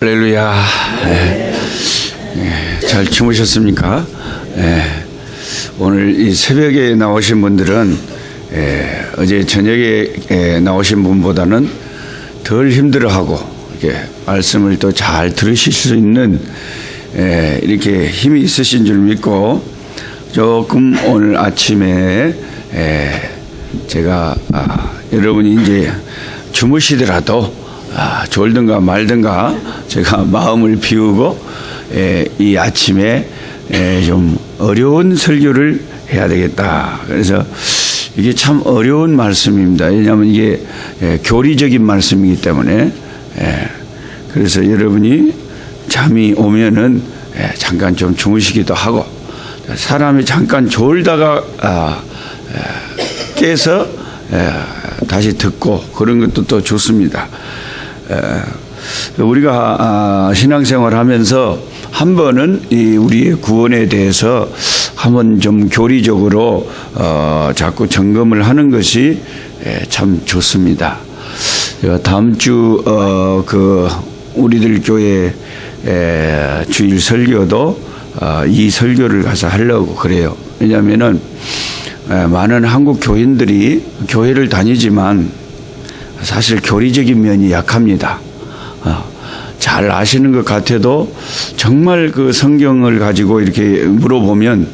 할렐루야. 잘 주무셨습니까? 오늘 이 새벽에 나오신 분들은 어제 저녁에 나오신 분보다는 덜 힘들어하고 이렇게 말씀을 또 잘 들으실 수 있는 이렇게 힘이 있으신 줄 믿고, 조금 오늘 아침에 제가 여러분이 이제 주무시더라도 졸든가 말든가 제가 마음을 비우고 이 아침에 좀 어려운 설교를 해야 되겠다. 그래서 이게 참 어려운 말씀입니다. 왜냐하면 이게 교리적인 말씀이기 때문에. 그래서 여러분이 잠이 오면은 잠깐 좀 주무시기도 하고, 사람이 잠깐 졸다가 깨서 다시 듣고 그런 것도 또 좋습니다. 우리가 신앙생활 하면서 한 번은 이 우리의 구원에 대해서 한번 좀 교리적으로 자꾸 점검을 하는 것이 참 좋습니다. 다음 주 그 우리들 교회 주일 설교도 이 설교를 가서 하려고 그래요. 왜냐하면은 많은 한국 교인들이 교회를 다니지만 사실 교리적인 면이 약합니다. 잘 아시는 것 같아도 정말 그 성경을 가지고 이렇게 물어보면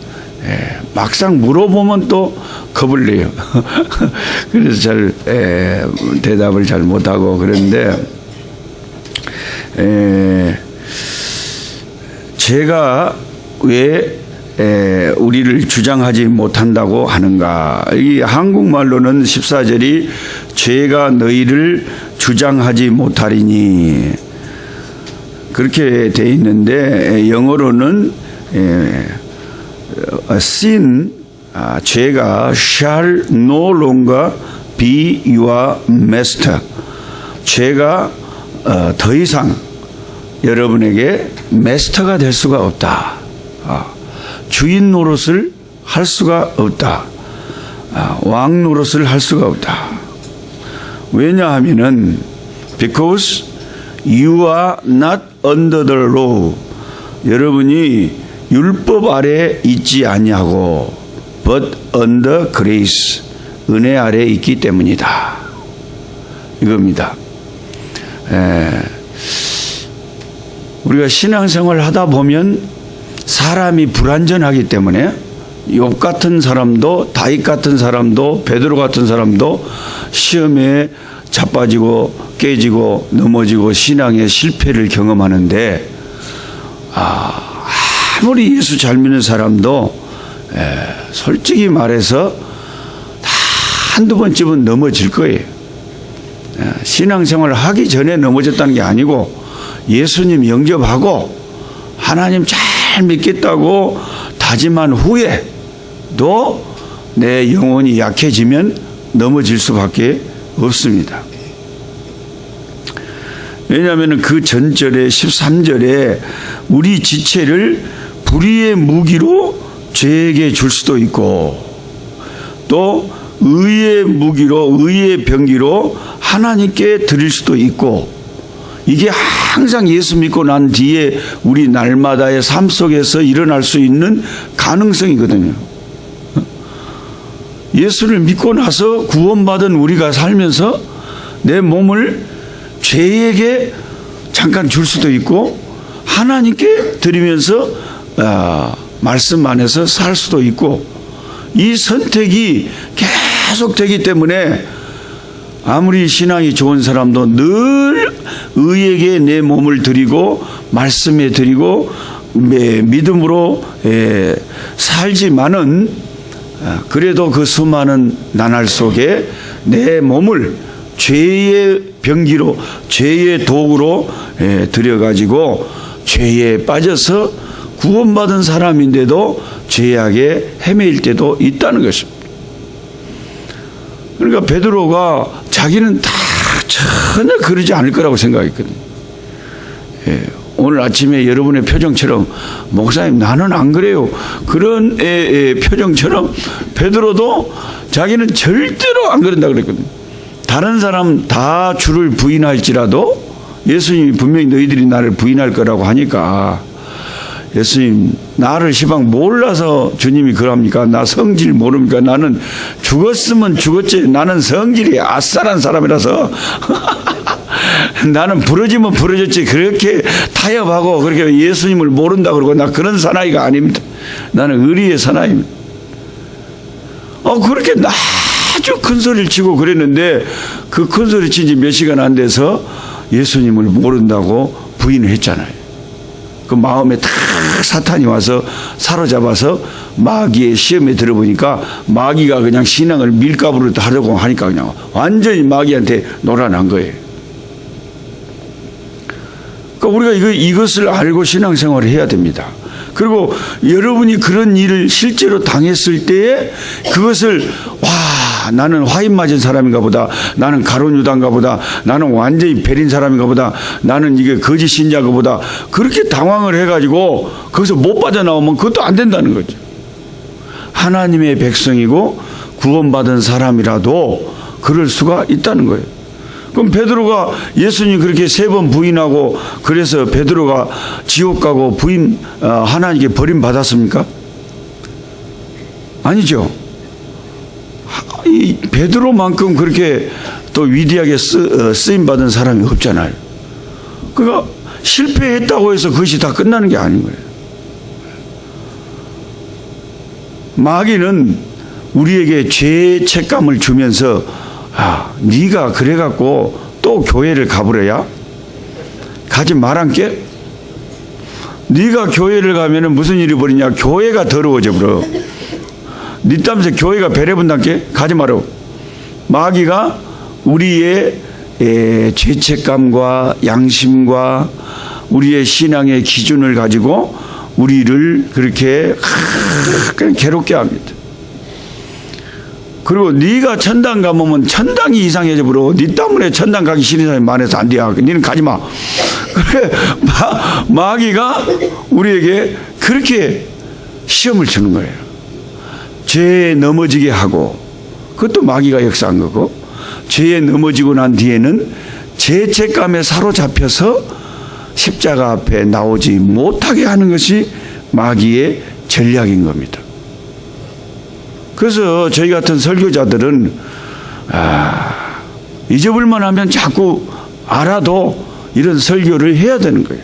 막상 물어보면 또 겁을 내요. 그래서 잘 대답을 잘 못하고 그런데, 제가 왜 우리를 주장하지 못한다고 하는가? 이 한국말로는 14절이 죄가 너희를 주장하지 못하리니 그렇게 돼 있는데, 영어로는 sin, 죄가 shall no longer be your master. 죄가 더 이상 여러분에게 마스터가 될 수가 없다. 주인 노릇을 할 수가 없다. 왕 노릇을 할 수가 없다. 왜냐하면은 because you are not under the law. 여러분이 율법 아래 있지 아니하고 but under grace. 은혜 아래 있기 때문이다. 이겁니다. 우리가 신앙생활을 하다 보면 사람이 불완전하기 때문에 욥 같은 사람도, 다윗 같은 사람도, 베드로 같은 사람도 시험에 자빠지고 깨지고 넘어지고 신앙의 실패를 경험하는데, 아무리 예수 잘 믿는 사람도 솔직히 말해서 다 한두 번쯤은 넘어질 거예요. 신앙생활을 하기 전에 넘어졌다는 게 아니고 예수님 영접하고 하나님 잘 믿겠다고 다짐한 후에도 내 영혼이 약해지면 넘어질 수밖에 없습니다. 왜냐하면 그 전절에 13절에 우리 지체를 불의의 무기로 죄에게 줄 수도 있고, 또 의의 무기로, 의의 병기로 하나님께 드릴 수도 있고, 이게 항상 예수 믿고 난 뒤에 우리 날마다의 삶 속에서 일어날 수 있는 가능성이거든요. 예수를 믿고 나서 구원받은 우리가 살면서 내 몸을 죄에게 잠깐 줄 수도 있고, 하나님께 드리면서 말씀 안에서 살 수도 있고, 이 선택이 계속 되기 때문에 아무리 신앙이 좋은 사람도 늘 의에게 내 몸을 드리고 말씀에 드리고 믿음으로 살지만은, 그래도 그 수많은 나날 속에 내 몸을 죄의 병기로, 죄의 도구로 들여가지고 죄에 빠져서 구원받은 사람인데도 죄악에 헤매일 때도 있다는 것입니다. 그러니까 베드로가 자기는 다 전혀 그러지 않을 거라고 생각했거든요. 오늘 아침에 여러분의 표정처럼 목사님 나는 안 그래요, 그런 표정처럼 베드로도 자기는 절대로 안 그런다 그랬거든요. 다른 사람 다 주를 부인할지라도 예수님이 분명히 너희들이 나를 부인할 거라고 하니까 예수님 나를 시방 몰라서 주님이 그럽니까? 나 성질 모릅니까? 나는 죽었으면 죽었지. 나는 성질이 아싸란 사람이라서 나는 부러지면 부러졌지. 그렇게 타협하고 그렇게 예수님을 모른다 그러고 나 그런 사나이가 아닙니다. 나는 의리의 사나이입니다. 그렇게 아주 큰 소리를 치고 그랬는데 그 큰 소리 친 지 몇 시간 안 돼서 예수님을 모른다고 부인을 했잖아요. 그 마음에 탁 사탄이 와서 사로잡아서 마귀의 시험에 들어보니까 마귀가 그냥 신앙을 밀가부로 하려고 하니까 그냥 완전히 마귀한테 놀아난 거예요. 그러니까 우리가 이것을 알고 신앙생활을 해야 됩니다. 그리고 여러분이 그런 일을 실제로 당했을 때에 그것을 나는 화인 맞은 사람인가 보다, 나는 가룟유다인가 보다, 나는 완전히 베린 사람인가 보다, 나는 이게 거짓 신자인가 보다, 그렇게 당황을 해가지고 거기서 못 빠져나오면 그것도 안 된다는 거죠. 하나님의 백성이고 구원받은 사람이라도 그럴 수가 있다는 거예요. 그럼 베드로가 예수님 그렇게 3번 부인하고 그래서 베드로가 지옥 가고 하나님께 버림받았습니까? 아니죠. 이 베드로만큼 그렇게 또 위대하게 쓰임받은 사람이 없잖아요. 그러니까 실패했다고 해서 그것이 다 끝나는 게 아닌 거예요. 마귀는 우리에게 죄책감을 주면서 네가 그래갖고 또 교회를 가버려야? 가지 말란께? 네가 교회를 가면은 무슨 일이 벌이냐? 교회가 더러워져 버려. 네 땀새 교회가 배려분단께 가지 마라. 마귀가 우리의 죄책감과 양심과 우리의 신앙의 기준을 가지고 우리를 그렇게 그냥 괴롭게 합니다. 그리고 네가 천당 가면 천당이 이상해져 버려. 네 때문에 천당 가기 싫은 사람이 많아서 안 돼. 너는 가지 마. 그래 마귀가 우리에게 그렇게 시험을 주는 거예요. 죄에 넘어지게 하고, 그것도 마귀가 역사한 거고, 죄에 넘어지고 난 뒤에는 죄책감에 사로잡혀서 십자가 앞에 나오지 못하게 하는 것이 마귀의 전략인 겁니다. 그래서 저희 같은 설교자들은 잊어볼만 하면 자꾸 알아도 이런 설교를 해야 되는 거예요.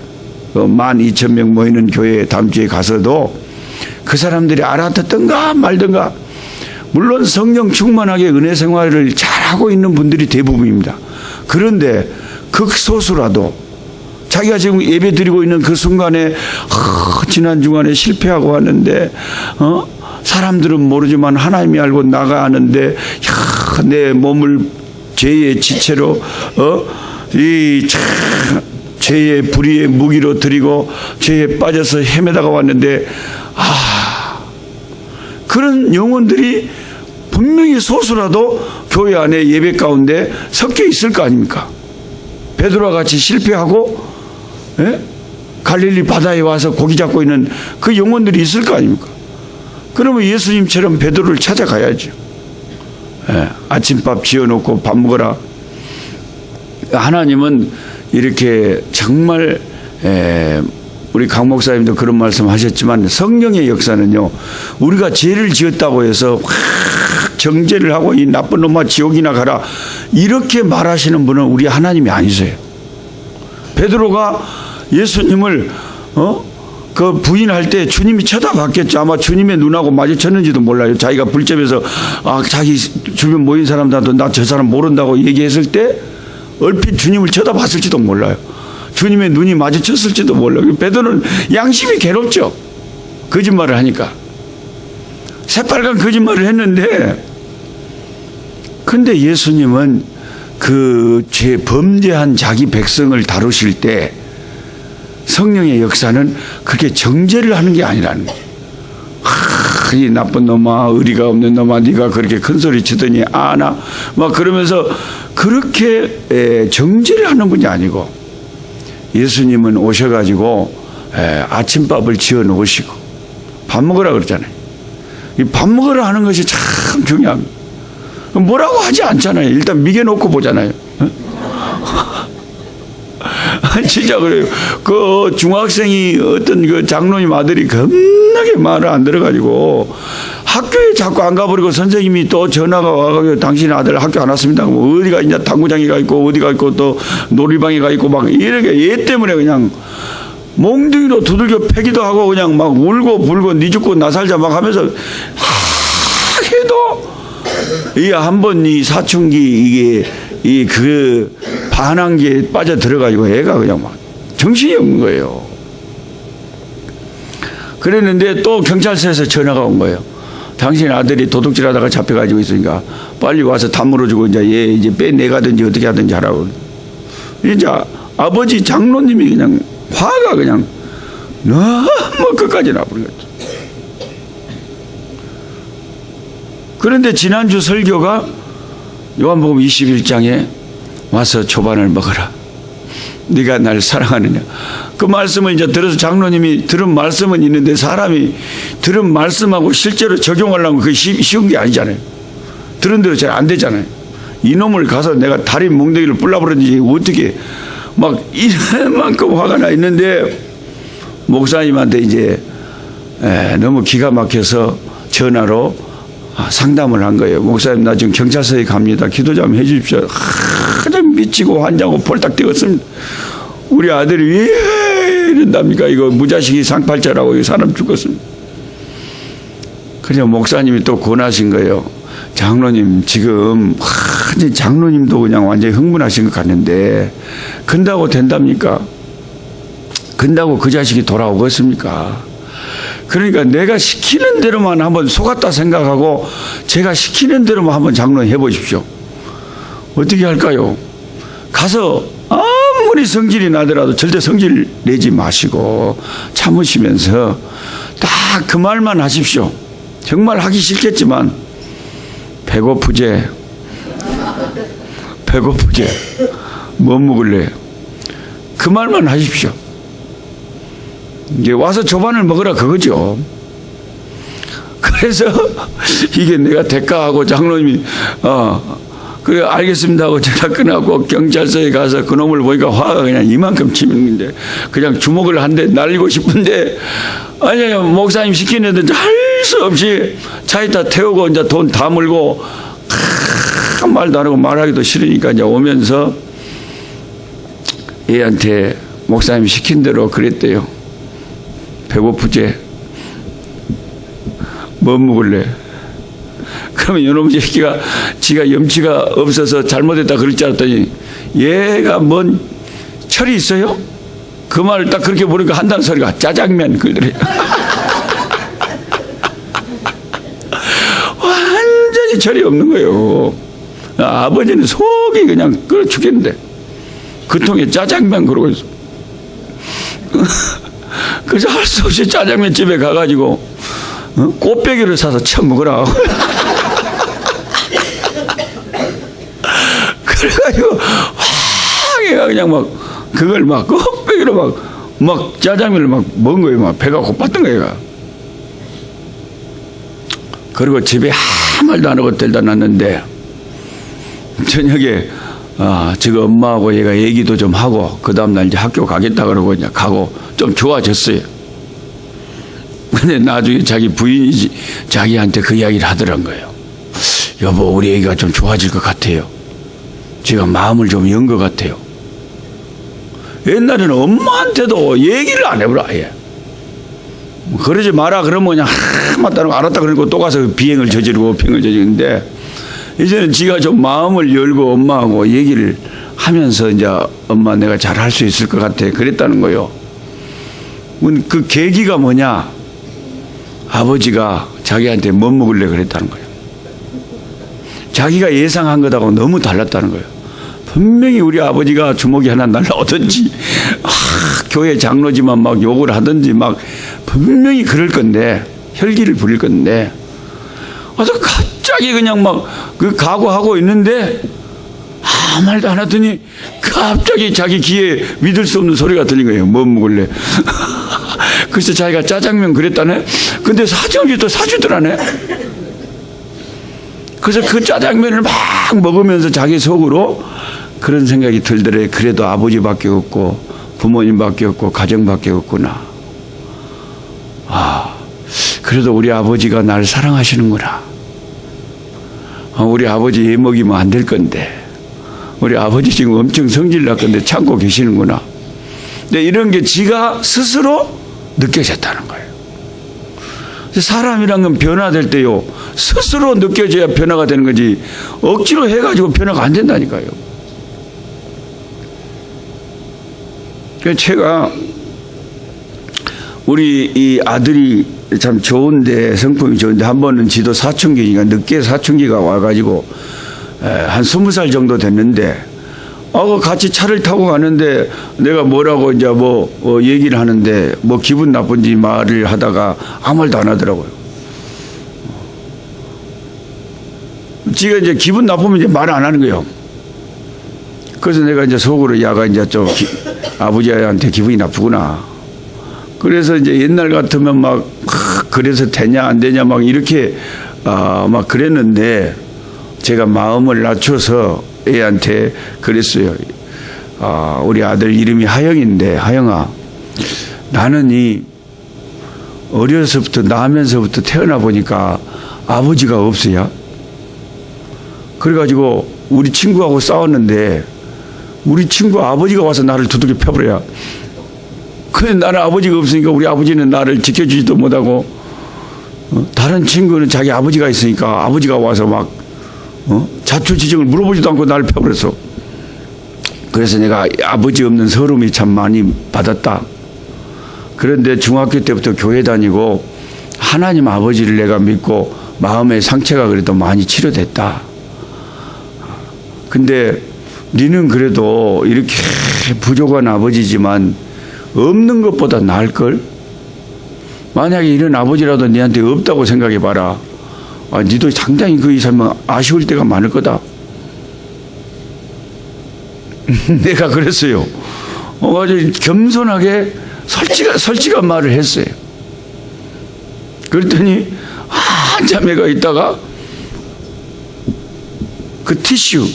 12,000명 모이는 교회에 다음 주에 가서도 그 사람들이 알아듣든가 말든가, 물론 성령 충만하게 은혜 생활을 잘하고 있는 분들이 대부분입니다. 그런데 극소수라도 자기가 지금 예배 드리고 있는 그 순간에 지난 주간에 실패하고 왔는데 사람들은 모르지만 하나님이 알고 나가 아는데 내 몸을 죄의 지체로 죄의 불의의 무기로 드리고 죄에 빠져서 헤매다가 왔는데 그런 영혼들이 분명히 소수라도 교회 안에 예배 가운데 섞여 있을 거 아닙니까? 베드로와 같이 실패하고 갈릴리 바다에 와서 고기 잡고 있는 그 영혼들이 있을 거 아닙니까? 그러면 예수님처럼 베드로를 찾아가야죠. 아침밥 지어놓고 밥 먹어라. 하나님은 이렇게 정말 우리 강 목사님도 그런 말씀 하셨지만 성령의 역사는요, 우리가 죄를 지었다고 해서 확 정죄를 하고 이 나쁜 놈아 지옥이나 가라 이렇게 말하시는 분은 우리 하나님이 아니세요. 베드로가 예수님을 그 부인할 때 주님이 쳐다봤겠죠. 아마 주님의 눈하고 마주쳤는지도 몰라요. 자기가 불점에서 자기 주변 모인 사람들한테 나 저 사람 모른다고 얘기했을 때 얼핏 주님을 쳐다봤을지도 몰라요. 주님의 눈이 마주쳤을지도 몰라요. 베드로는 양심이 괴롭죠. 거짓말을 하니까. 새빨간 거짓말을 했는데, 근데 예수님은 그 범죄한 자기 백성을 다루실 때 성령의 역사는 그렇게 정죄를 하는 게 아니라는 거예요. 이 나쁜 놈아, 의리가 없는 놈아, 네가 그렇게 큰 소리 치더니 나 막 그러면서 그렇게 정죄를 하는 분이 아니고, 예수님은 오셔가지고 아침밥을 지어 놓으시고 밥 먹으라 그러잖아요. 이 밥 먹으라 하는 것이 참 중요합니다. 뭐라고 하지 않잖아요. 일단 미겨 놓고 보잖아요. 진짜 그래요. 그 중학생이 어떤 그 장로님 아들이 겁나게 말을 안 들어가지고 학교에 자꾸 안 가버리고 선생님이 또 전화가 와가지고 당신 아들 학교 안 왔습니다. 뭐 어디가 있냐, 당구장에 가 있고 어디가 있고 또 놀이방에 가 있고 막 이렇게 얘 때문에 그냥 몽둥이로 두들겨 패기도 하고 그냥 막 울고 불고 니 죽고 나 살자 막 하면서 해도 이 한 번 이 사춘기 이게 이 그 반항기에 빠져 들어가지고 애가 그냥 막 정신이 없는 거예요. 그랬는데 또 경찰서에서 전화가 온 거예요. 당신 아들이 도둑질하다가 잡혀가지고 있으니까 빨리 와서 다 물어주고 이제 얘 이제 빼내가든지 어떻게 하든지 하라고. 이제 아버지 장로님이 그냥 화가 그냥 너무 끝까지 나버렸죠. 그런데 지난주 설교가 요한복음 21장에 와서 초반을 먹어라. 네가 날 사랑하느냐. 그 말씀을 이제 들어서 장로님이 들은 말씀은 있는데 사람이 들은 말씀하고 실제로 적용하려면 그게 쉬운 게 아니잖아요. 들은 대로 잘 안 되잖아요. 이놈을 가서 내가 다리 몽둥이를 불라버렸는지 어떻게 막 이만큼 화가 나 있는데 목사님한테 이제 너무 기가 막혀서 전화로 상담을 한 거예요. 목사님 나 지금 경찰서에 갑니다. 기도 좀 해 주십시오. 그냥 미치고 환장하고 폴딱 뛰었습니다. 우리 아들이 왜 이런답니까? 이거 무자식이 상팔자라고 사람 죽었습니다. 그냥 목사님이 또 권하신 거예요. 장로님 지금 장로님도 그냥 완전히 흥분하신 것 같는데 근다고 된답니까? 근다고 그 자식이 돌아오겠습니까? 그러니까 내가 시키는 대로만 한번 속았다 생각하고 제가 시키는 대로만 한번 장로님 해보십시오. 어떻게 할까요? 가서 아무리 성질이 나더라도 절대 성질 내지 마시고 참으시면서 딱 그 말만 하십시오. 정말 하기 싫겠지만 배고프제 뭐 먹을래? 그 말만 하십시오. 이제 와서 조반을 먹으라 그거죠. 그래서 이게 내가 대가하고 장로님이 그래 알겠습니다 하고 전화 끊어갖고 경찰서에 가서 그놈을 보니까 화가 그냥 이만큼 치는데 그냥 주먹을 한 대 날리고 싶은데 아니 목사님 시키는 데도 할 수 없이 차에다 태우고 이제 돈 다 물고 한 말도 안 하고 말하기도 싫으니까 이제 오면서 얘한테 목사님 시킨 대로 그랬대요. 배고프지? 뭐 먹을래? 그러면 이놈 새끼가 지가 염치가 없어서 잘못했다 그럴 줄 알았더니 얘가 뭔 철이 있어요? 그 말을 딱 그렇게 보니까 한다는 소리가 짜장면 그러더래. 완전히 철이 없는 거예요. 아버지는 속이 그냥 끓어 죽겠는데 그 통에 짜장면 그러고 있어. 그래서 할 수 없이 짜장면 집에 가가지고 꽃배기를 사서 쳐먹으라. 그래가지고 얘가 그냥 막 그걸 막 꽃배기로 막 짜장면을 막 먹은 거예요. 막 배가 고팠던 거예요. 그리고 집에 아무 말도 안 하고 데려다 놨는데 저녁에 지금 엄마하고 얘가 얘기도 좀 하고 그 다음날 이제 학교 가겠다 그러고 이제 가고 좀 좋아졌어요. 근데 나중에 자기 부인이 자기한테 그 이야기를 하더란 거예요. 여보 우리 애기가 좀 좋아질 것 같아요. 제가 마음을 좀 연 것 같아요. 옛날에는 엄마한테도 얘기를 안 해보라 아예. 그러지 마라 그러면 그냥 맞다는 거 알았다 그러고 또 가서 비행을 저지르고 병을 저지르는데 이제는 지가 좀 마음을 열고 엄마하고 얘기를 하면서 이제 엄마 내가 잘 할 수 있을 것 같아 그랬다는 거요. 그 계기가 뭐냐? 아버지가 자기한테 뭐 먹을래 그랬다는 거예요. 자기가 예상한 것하고 너무 달랐다는 거예요. 분명히 우리 아버지가 주먹이 하나 날라오든지 교회 장로지만 막 욕을 하든지 막 분명히 그럴 건데 혈기를 부릴 건데 와서 갑자기 그냥 막 그 각오하고 있는데 아무 말도 안 하더니 갑자기 자기 귀에 믿을 수 없는 소리가 들린 거예요. 뭐 먹을래? 그래서 자기가 짜장면 그랬다네. 근데 사정이 또 사주더라네. 그래서 그 짜장면을 막 먹으면서 자기 속으로 그런 생각이 들더래. 그래도 아버지밖에 없고 부모님밖에 없고 가정밖에 없구나. 그래도 우리 아버지가 날 사랑하시는구나. 우리 아버지 애 먹이면 안 될 건데, 우리 아버지 지금 엄청 성질 날 건데 참고 계시는구나. 근데 이런 게 지가 스스로 느껴졌다는 거예요. 사람이란 건 변화될 때요, 스스로 느껴져야 변화가 되는 거지, 억지로 해가지고 변화가 안 된다니까요. 그래서 제가 우리 이 아들이 참 좋은데, 성품이 좋은데, 한 번은 지도 사춘기니까 늦게 사춘기가 와가지고 한 20살 정도 됐는데, 같이 차를 타고 가는데 내가 뭐라고 이제 얘기를 하는데 기분 나쁜지 말을 하다가 아무 말도 안 하더라고요. 지가 이제 기분 나쁘면 이제 말 안 하는 거예요. 그래서 내가 이제 속으로 야가 이제 좀 아버지한테 기분이 나쁘구나. 그래서 이제 옛날 같으면 막 그래서 되냐 안 되냐 막 이렇게 막 그랬는데, 제가 마음을 낮춰서 애한테 그랬어요. 우리 아들 이름이 하영인데, 하영아, 나는 어려서부터 나면서부터 태어나 보니까 아버지가 없어야. 그래가지고 우리 친구하고 싸웠는데 우리 친구 아버지가 와서 나를 두들겨 패버려야. 근데 나는 아버지가 없으니까 우리 아버지는 나를 지켜주지도 못하고, 다른 친구는 자기 아버지가 있으니까 아버지가 와서 막 자초지종을 물어보지도 않고 나를 패버렸어. 그래서 내가 아버지 없는 서름이 참 많이 받았다. 그런데 중학교 때부터 교회 다니고 하나님 아버지를 내가 믿고 마음의 상처가 그래도 많이 치료됐다. 근데 니는 그래도 이렇게 부족한 아버지지만 없는 것보다 나을걸? 만약에 이런 아버지라도 니한테 없다고 생각해봐라. 니도 상당히 그 삶은 아쉬울 때가 많을 거다. 내가 그랬어요. 아주 겸손하게 솔직한 말을 했어요. 그랬더니 한참 애가 있다가 그 티슈,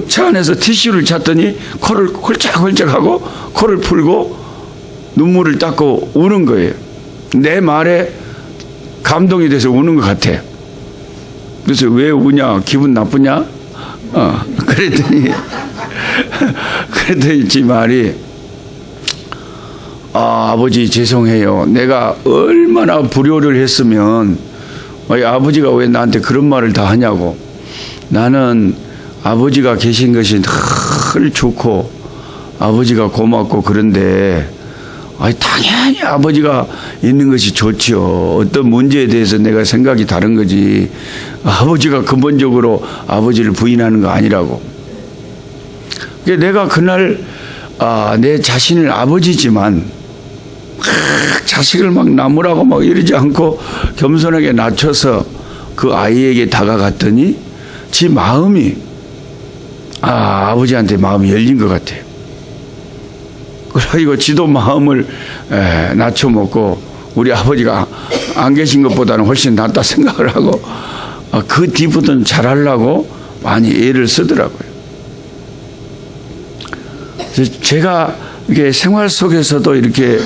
차 안에서 티슈를 찾더니 코를 홀짝홀짝하고 코를 풀고 눈물을 닦고 우는 거예요. 내 말에 감동이 돼서 우는 것 같아. 그래서 왜 우냐? 기분 나쁘냐? 그랬더니 지 말이, 아버지 죄송해요. 내가 얼마나 불효를 했으면 아버지가 왜 나한테 그런 말을 다 하냐고. 나는 아버지가 계신 것이 늘 좋고 아버지가 고맙고 그런데 당연히 아버지가 있는 것이 좋죠. 어떤 문제에 대해서 내가 생각이 다른 거지, 아버지가 근본적으로 아버지를 부인하는 거 아니라고. 내가 그날 내 자신을 아버지지만 자식을 막 나무라고 막 이러지 않고 겸손하게 낮춰서 그 아이에게 다가갔더니 지 마음이 아버지한테 마음이 열린 것 같아요. 그래가지고 지도 마음을 낮춰먹고 우리 아버지가 안 계신 것보다는 훨씬 낫다 생각을 하고 그 뒤부터는 잘하려고 많이 애를 쓰더라고요. 제가 이게 생활 속에서도 이렇게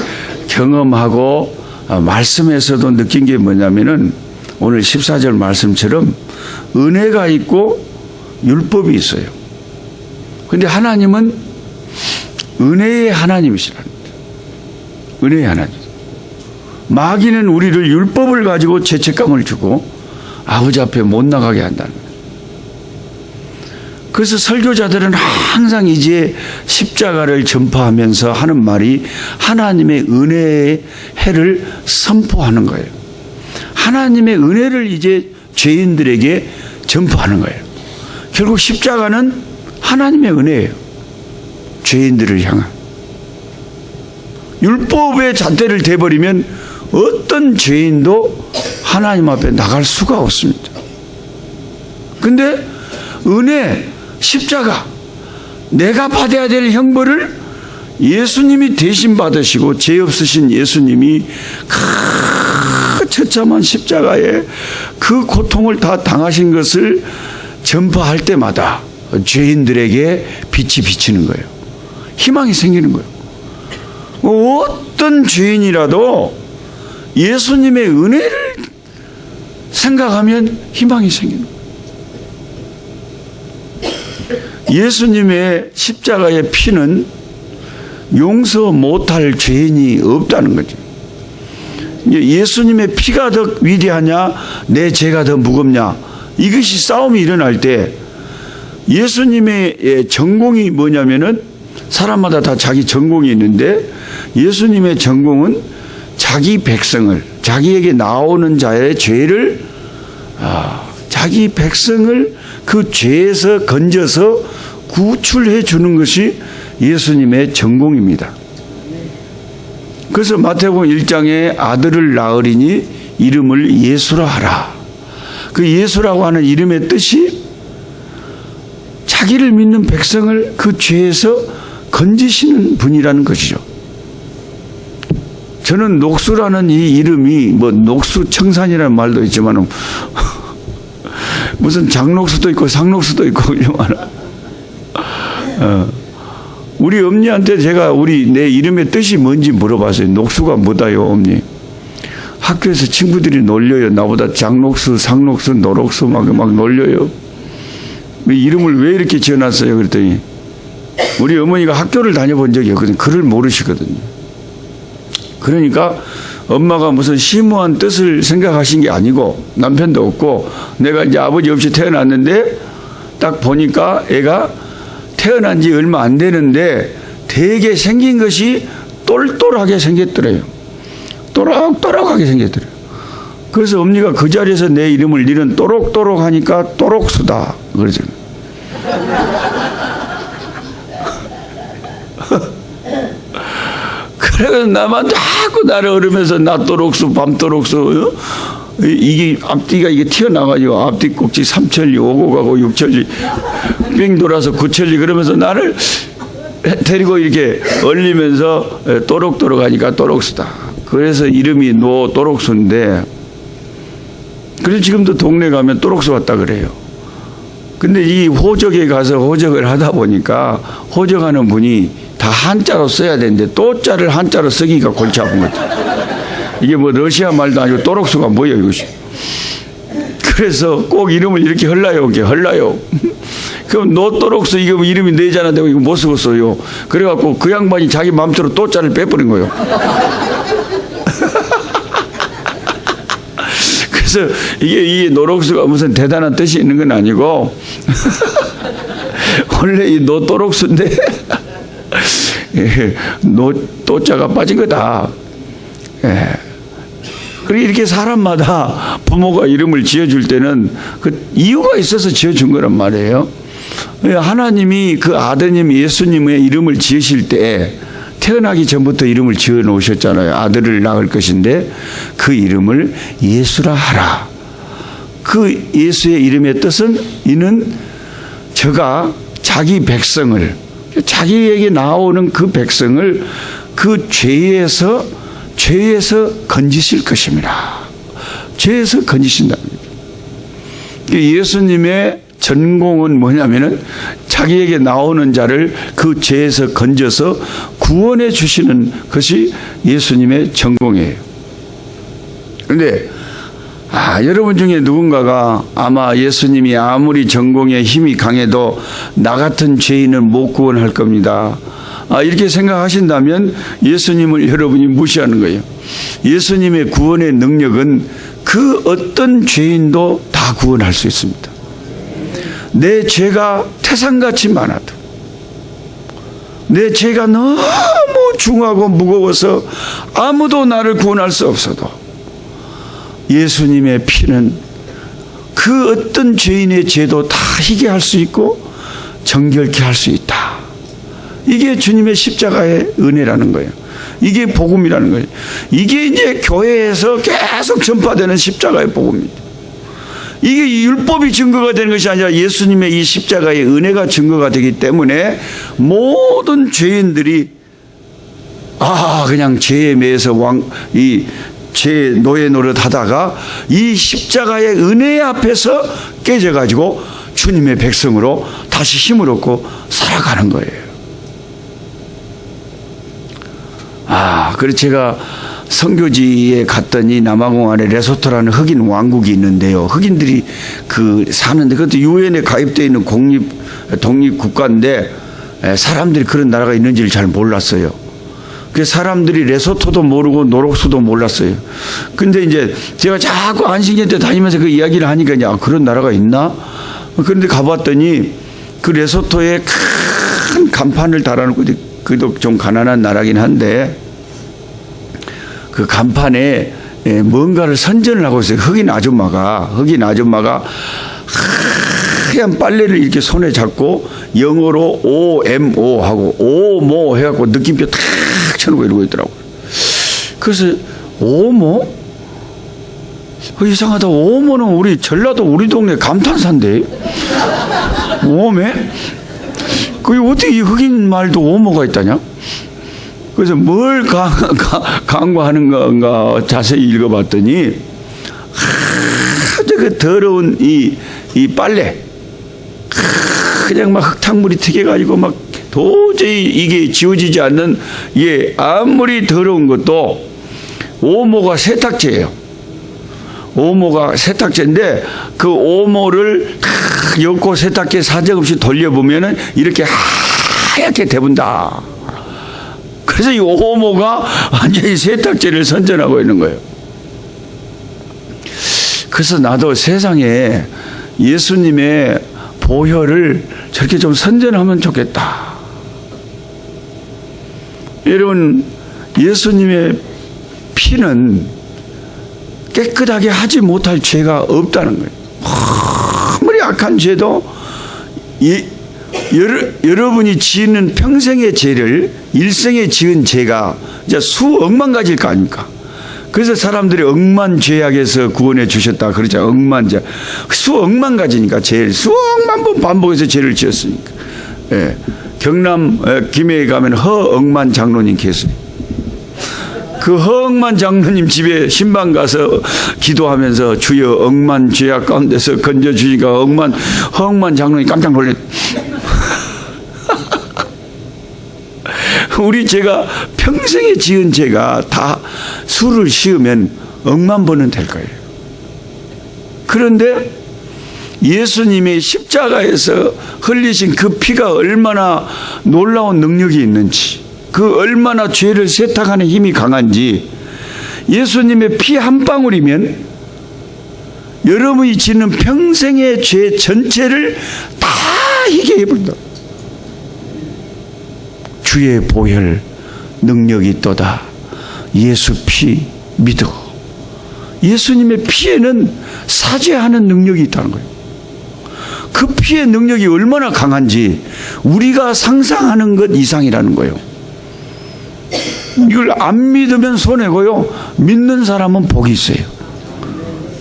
경험하고 말씀에서도 느낀 게 뭐냐면은, 오늘 14절 말씀처럼 은혜가 있고 율법이 있어요. 근데 하나님은 은혜의 하나님이시랍니다. 은혜의 하나님. 마귀는 우리를 율법을 가지고 죄책감을 주고 아버지 앞에 못 나가게 한다는 거예요. 그래서 설교자들은 항상 이제 십자가를 전파하면서 하는 말이 하나님의 은혜의 해를 선포하는 거예요. 하나님의 은혜를 이제 죄인들에게 전파하는 거예요. 결국 십자가는 하나님의 은혜예요. 죄인들을 향한. 율법의 잣대를 대버리면 어떤 죄인도 하나님 앞에 나갈 수가 없습니다. 근데 은혜, 십자가, 내가 받아야 될 형벌을 예수님이 대신 받으시고 죄 없으신 예수님이 그 처참한 십자가에 그 고통을 다 당하신 것을 전파할 때마다 죄인들에게 빛이 비치는 거예요. 희망이 생기는 거예요. 어떤 죄인이라도 예수님의 은혜를 생각하면 희망이 생기는 거예요. 예수님의 십자가의 피는 용서 못할 죄인이 없다는 거죠. 예수님의 피가 더 위대하냐, 내 죄가 더 무겁냐, 이것이 싸움이 일어날 때 예수님의 전공이 뭐냐면은, 사람마다 다 자기 전공이 있는데 예수님의 전공은 자기 백성을, 자기에게 나오는 자의 죄를, 자기 백성을 그 죄에서 건져서 구출해 주는 것이 예수님의 전공입니다. 그래서 마태복음 1장에 아들을 낳으리니 이름을 예수라 하라. 그 예수라고 하는 이름의 뜻이 자기를 믿는 백성을 그 죄에서 건지시는 분이라는 것이죠. 저는 녹수라는 이 이름이, 뭐 녹수청산이라는 말도 있지만 무슨 장녹수도 있고 상녹수도 있고 우리 엄니한테 제가 내 이름의 뜻이 뭔지 물어봤어요. 녹수가 뭐다요, 엄니? 학교에서 친구들이 놀려요. 나보다 장녹수, 상녹수, 노록수 막 놀려요. 이름을 왜 이렇게 지어놨어요? 그랬더니 우리 어머니가 학교를 다녀본 적이 없거든요. 글을 모르시거든요. 그러니까 엄마가 무슨 심오한 뜻을 생각하신 게 아니고, 남편도 없고 내가 이제 아버지 없이 태어났는데 딱 보니까 애가 태어난 지 얼마 안 되는데 되게 생긴 것이 똘똘하게 생겼더래요. 또록또록하게 생겼더래요. 그래서 엄니가 그 자리에서 내 이름을 니는 또록또록 하니까 또록수다 그러죠. 그래서 나만 자꾸 나를 어르면서 낮도록수 밤도록수, 이게 앞뒤가 이게 튀어나가지고 앞뒤 꼭지 3천리 오고 가고 6천리 빙 돌아서 9천리 그러면서 나를 데리고 이렇게 얼리면서 또록또록 하니까 또록수다. 그래서 이름이 노또록수인데, 그래서 지금도 동네 가면 또록수 왔다 그래요. 근데 이 호적에 가서 호적을 하다 보니까 호적하는 분이 다 한자로 써야 되는데 또자를 한자로 쓰기가 골치 아픈 거죠. 이게 뭐 러시아 말도 아니고 또록수가 뭐예요 이것이. 그래서 꼭 이름을 이렇게 헐라요. 그럼 노또록수 이거 뭐 이름이 네자나 되고 이거 못 쓰겠어요. 그래갖고 그 양반이 자기 마음대로 또자를 빼버린 거예요. 그래서 이게 노록수가 무슨 대단한 뜻이 있는 건 아니고 원래 이 노또록수인데 또자가 빠진 거다. 그리고 이렇게 사람마다 부모가 이름을 지어줄 때는 그 이유가 있어서 지어준 거란 말이에요. 하나님이 그 아드님 예수님의 이름을 지으실 때 태어나기 전부터 이름을 지어 놓으셨잖아요. 아들을 낳을 것인데 그 이름을 예수라 하라. 그 예수의 이름의 뜻은 이는 저가 자기 백성을, 자기에게 나오는 그 백성을 그 죄에서 건지실 것입니다. 죄에서 건지신다. 예수님의 전공은 뭐냐면은 자기에게 나오는 자를 그 죄에서 건져서 구원해 주시는 것이 예수님의 전공이에요. 그런데 여러분 중에 누군가가 아마 예수님이 아무리 전공에 힘이 강해도 나 같은 죄인은 못 구원할 겁니다. 이렇게 생각하신다면 예수님을 여러분이 무시하는 거예요. 예수님의 구원의 능력은 그 어떤 죄인도 다 구원할 수 있습니다. 내 죄가 태산같이 많아도, 내 죄가 너무 중하고 무거워서 아무도 나를 구원할 수 없어도 예수님의 피는 그 어떤 죄인의 죄도 다 희게 할 수 있고 정결케 할 수 있다. 이게 주님의 십자가의 은혜라는 거예요. 이게 복음이라는 거예요. 이게 이제 교회에서 계속 전파되는 십자가의 복음입니다. 이게 율법이 증거가 되는 것이 아니라 예수님의 이 십자가의 은혜가 증거가 되기 때문에 모든 죄인들이 그냥 죄에 매여서 죄 노예 노릇 하다가 이 십자가의 은혜 앞에서 깨져가지고 주님의 백성으로 다시 힘을 얻고 살아가는 거예요. 그래서 제가 선교지에 갔더니 남아공 안에 레소토라는 흑인 왕국이 있는데요. 흑인들이 사는데 그것도 유엔에 가입되어 있는 독립 국가인데 사람들이 그런 나라가 있는지를 잘 몰랐어요. 그 사람들이 레소토도 모르고 노록수도 몰랐어요. 근데 이제 제가 자꾸 안식년 때 다니면서 그 이야기를 하니까 그런 나라가 있나? 그런데 가봤더니 그 레소토에 큰 간판을 달아놓고, 그도 좀 가난한 나라긴 한데 그 간판에 뭔가를 선전을 하고 있어요. 흑인 아줌마가 하얀 빨래를 이렇게 손에 잡고 영어로 OMO 하고 오모 해갖고 느낌표 탁 쳐놓고 이러고 있더라고요. 그래서 오모? 이상하다. 오모는 우리 전라도 우리 동네 감탄사인데 오메? 그게 어떻게 이 흑인 말도 오모가 있다냐? 그래서 뭘 강구하는 건가 자세히 읽어봤더니 아주 그 더러운 이 빨래 그냥 막 흙탕물이 튀겨가지고 막 도저히 이게 지워지지 않는, 아무리 더러운 것도 오모가 세탁제예요. 오모가 세탁제인데 그 오모를 탁 엮고 세탁기에 사정없이 돌려보면은 이렇게 하얗게 대분다. 그래서 이 오모가 완전히 세탁제를 선전하고 있는 거예요. 그래서 나도 세상에 예수님의 보혈을 저렇게 좀 선전하면 좋겠다. 여러분, 예수님의 피는 깨끗하게 하지 못할 죄가 없다는 거예요. 아무리 악한 죄도 여러분이 지은 평생의 죄를, 일생에 지은 죄가 이제 수억만 가지일 거 아닙니까? 그래서 사람들이 억만 죄악에서 구원해 주셨다 그러죠. 억만 죄, 수억만 가지니까 죄를 수억만 번 반복해서 죄를 지었으니까. 경남 김해에 가면 허억만 장로님 계세요. 그 허억만 장로님 집에 신방 가서 기도하면서 주여 억만 죄악 가운데서 건져주니까 허억만 장로님 깜짝 놀랐. 우리 제가 평생에 지은 죄가 다 수를 씌우면 억만 번은 될 거예요. 그런데 예수님이 십자가에서 흘리신 그 피가 얼마나 놀라운 능력이 있는지, 그 얼마나 죄를 세탁하는 힘이 강한지, 예수님의 피 한 방울이면 여러분이 짓는 평생의 죄 전체를 다 희게 해버린다. 주의 보혈 능력이 있도다. 예수 피 믿어. 예수님의 피에는 사죄하는 능력이 있다는 거예요. 그 피의 능력이 얼마나 강한지 우리가 상상하는 것 이상이라는 거예요. 이걸 안 믿으면 손해고요, 믿는 사람은 복이 있어요.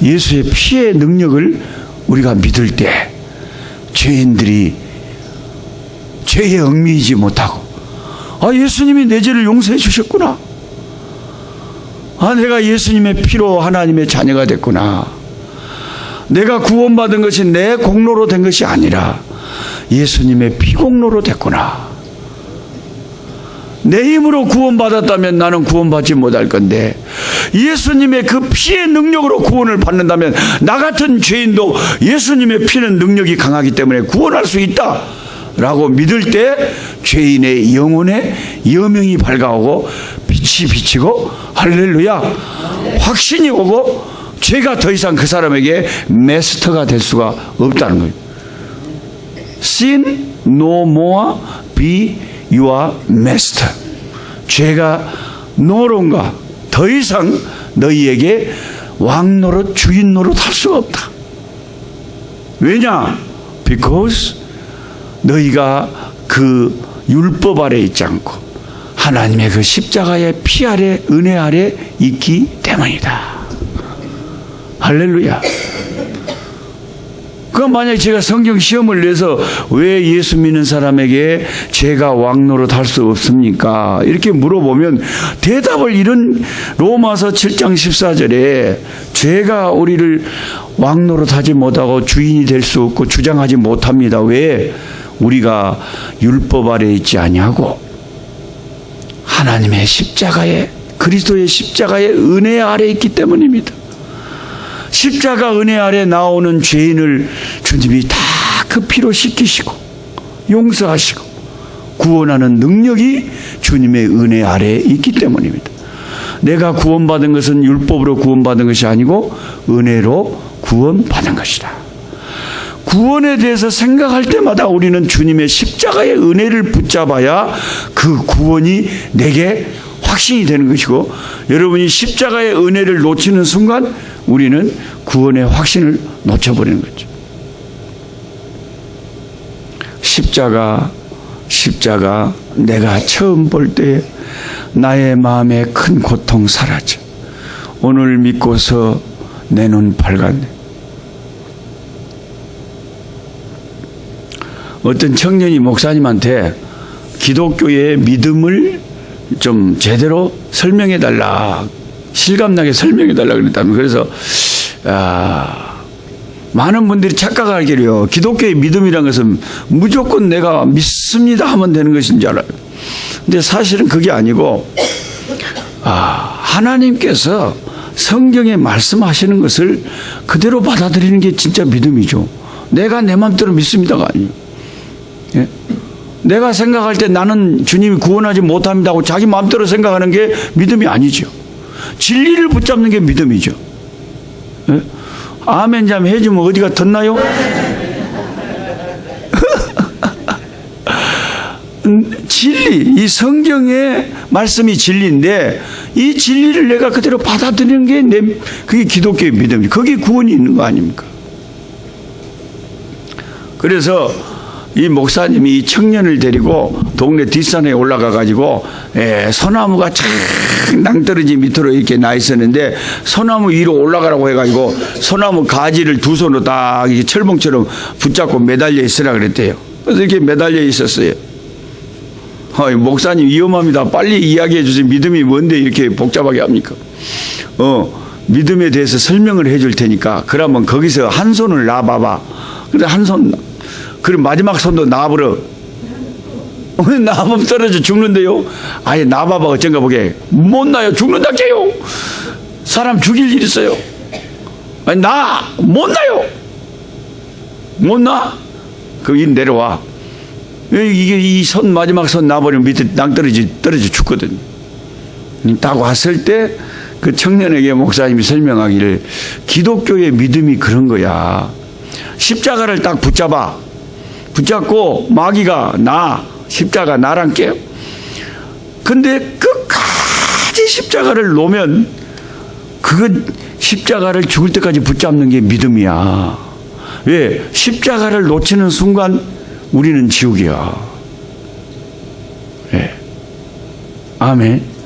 예수의 피의 능력을 우리가 믿을 때 죄인들이 죄에 얽매이지 못하고, 예수님이 내 죄를 용서해 주셨구나. 내가 예수님의 피로 하나님의 자녀가 됐구나. 내가 구원받은 것이 내 공로로 된 것이 아니라 예수님의 피공로로 됐구나. 내 힘으로 구원받았다면 나는 구원받지 못할 건데 예수님의 그 피의 능력으로 구원을 받는다면 나 같은 죄인도 예수님의 피는 능력이 강하기 때문에 구원할 수 있다 라고 믿을 때 죄인의 영혼에 여명이 밝아오고 빛이 비치고 할렐루야 확신이 오고 죄가 더 이상 그 사람에게 마스터가 될 수가 없다는 거예요. Sin no more be your master. 죄가 노론가 더 이상 너희에게 왕노릇 주인 노릇 할 수가 없다. 왜냐? Because 너희가 그 율법 아래 있지 않고 하나님의 그 십자가의 피 아래 은혜 아래 있기 때문이다. 할렐루야. 그럼 만약에 제가 성경 시험을 내서 왜 예수 믿는 사람에게 죄가 왕노릇 할 수 없습니까? 이렇게 물어보면 대답을 이런 로마서 7장 14절에 죄가 우리를 왕노릇 하지 못하고 주인이 될 수 없고 주장하지 못합니다. 왜? 우리가 율법 아래 있지 아니하고 하나님의 십자가의 그리스도의 십자가의 은혜 아래 있기 때문입니다. 십자가 은혜 아래 나오는 죄인을 주님이 다 그 피로 씻기시고 용서하시고 구원하는 능력이 주님의 은혜 아래에 있기 때문입니다. 내가 구원받은 것은 율법으로 구원받은 것이 아니고 은혜로 구원받은 것이다. 구원에 대해서 생각할 때마다 우리는 주님의 십자가의 은혜를 붙잡아야 그 구원이 내게 확신이 되는 것이고, 여러분이 십자가의 은혜를 놓치는 순간 우리는 구원의 확신을 놓쳐버리는 거죠. 십자가 내가 처음 볼 때 나의 마음에 큰 고통 사라져. 오늘 믿고서 내 눈 밝았네. 어떤 청년이 목사님한테 기독교의 믿음을 좀 제대로 설명해 달라, 실감나게 설명해 달라 그랬다면, 그래서 많은 분들이 착각하기로요, 기독교의 믿음이란 것은 무조건 내가 믿습니다 하면 되는 것인 줄 알아요. 근데 사실은 그게 아니고, 하나님께서 성경에 말씀하시는 것을 그대로 받아들이는 게 진짜 믿음이죠. 내가 내 마음대로 믿습니다가 아니에요. 예? 내가 생각할 때 나는 주님이 구원하지 못합니다 하고 자기 마음대로 생각하는 게 믿음이 아니죠. 진리를 붙잡는 게 믿음이죠. 예? 아멘 좀 해주면 어디가 덧나요? 진리, 이 성경의 말씀이 진리인데 이 진리를 내가 그대로 받아들이는 게 그게 기독교의 믿음이죠. 거기에 구원이 있는 거 아닙니까? 그래서 이 목사님이 이 청년을 데리고 동네 뒷산에 올라가 가지고 소나무가 착 낭떠러지 밑으로 이렇게 나 있었는데, 소나무 위로 올라가라고 해가지고 소나무 가지를 두 손으로 딱 이렇게 철봉처럼 붙잡고 매달려 있으라 그랬대요. 그래서 이렇게 매달려 있었어요. 목사님 위험합니다. 빨리 이야기해 주세요. 믿음이 뭔데 이렇게 복잡하게 합니까? 믿음에 대해서 설명을 해줄 테니까 그러면 거기서 한 손을 놔봐봐. 그래 한 손, 그럼 마지막 손도 놔버려. 놔보면 떨어져 죽는데요. 아예 놔봐봐. 어쩐가 보게 못 놔요. 죽는다 깨요. 사람 죽일 일 있어요. 아니 못 놔요. 못 놔? 그럼 이 내려와. 이게 이 손 마지막 손 놔버리면 밑에 떨어져 죽거든. 딱 왔을 때 그 청년에게 목사님이 설명하기를, 기독교의 믿음이 그런 거야. 십자가를 딱 붙잡고 마귀가 십자가 나랑 깨요. 근데 끝까지 십자가를 놓으면 그건 십자가를 죽을 때까지 붙잡는 게 믿음이야. 왜? 십자가를 놓치는 순간 우리는 지옥이야. 네. 아멘.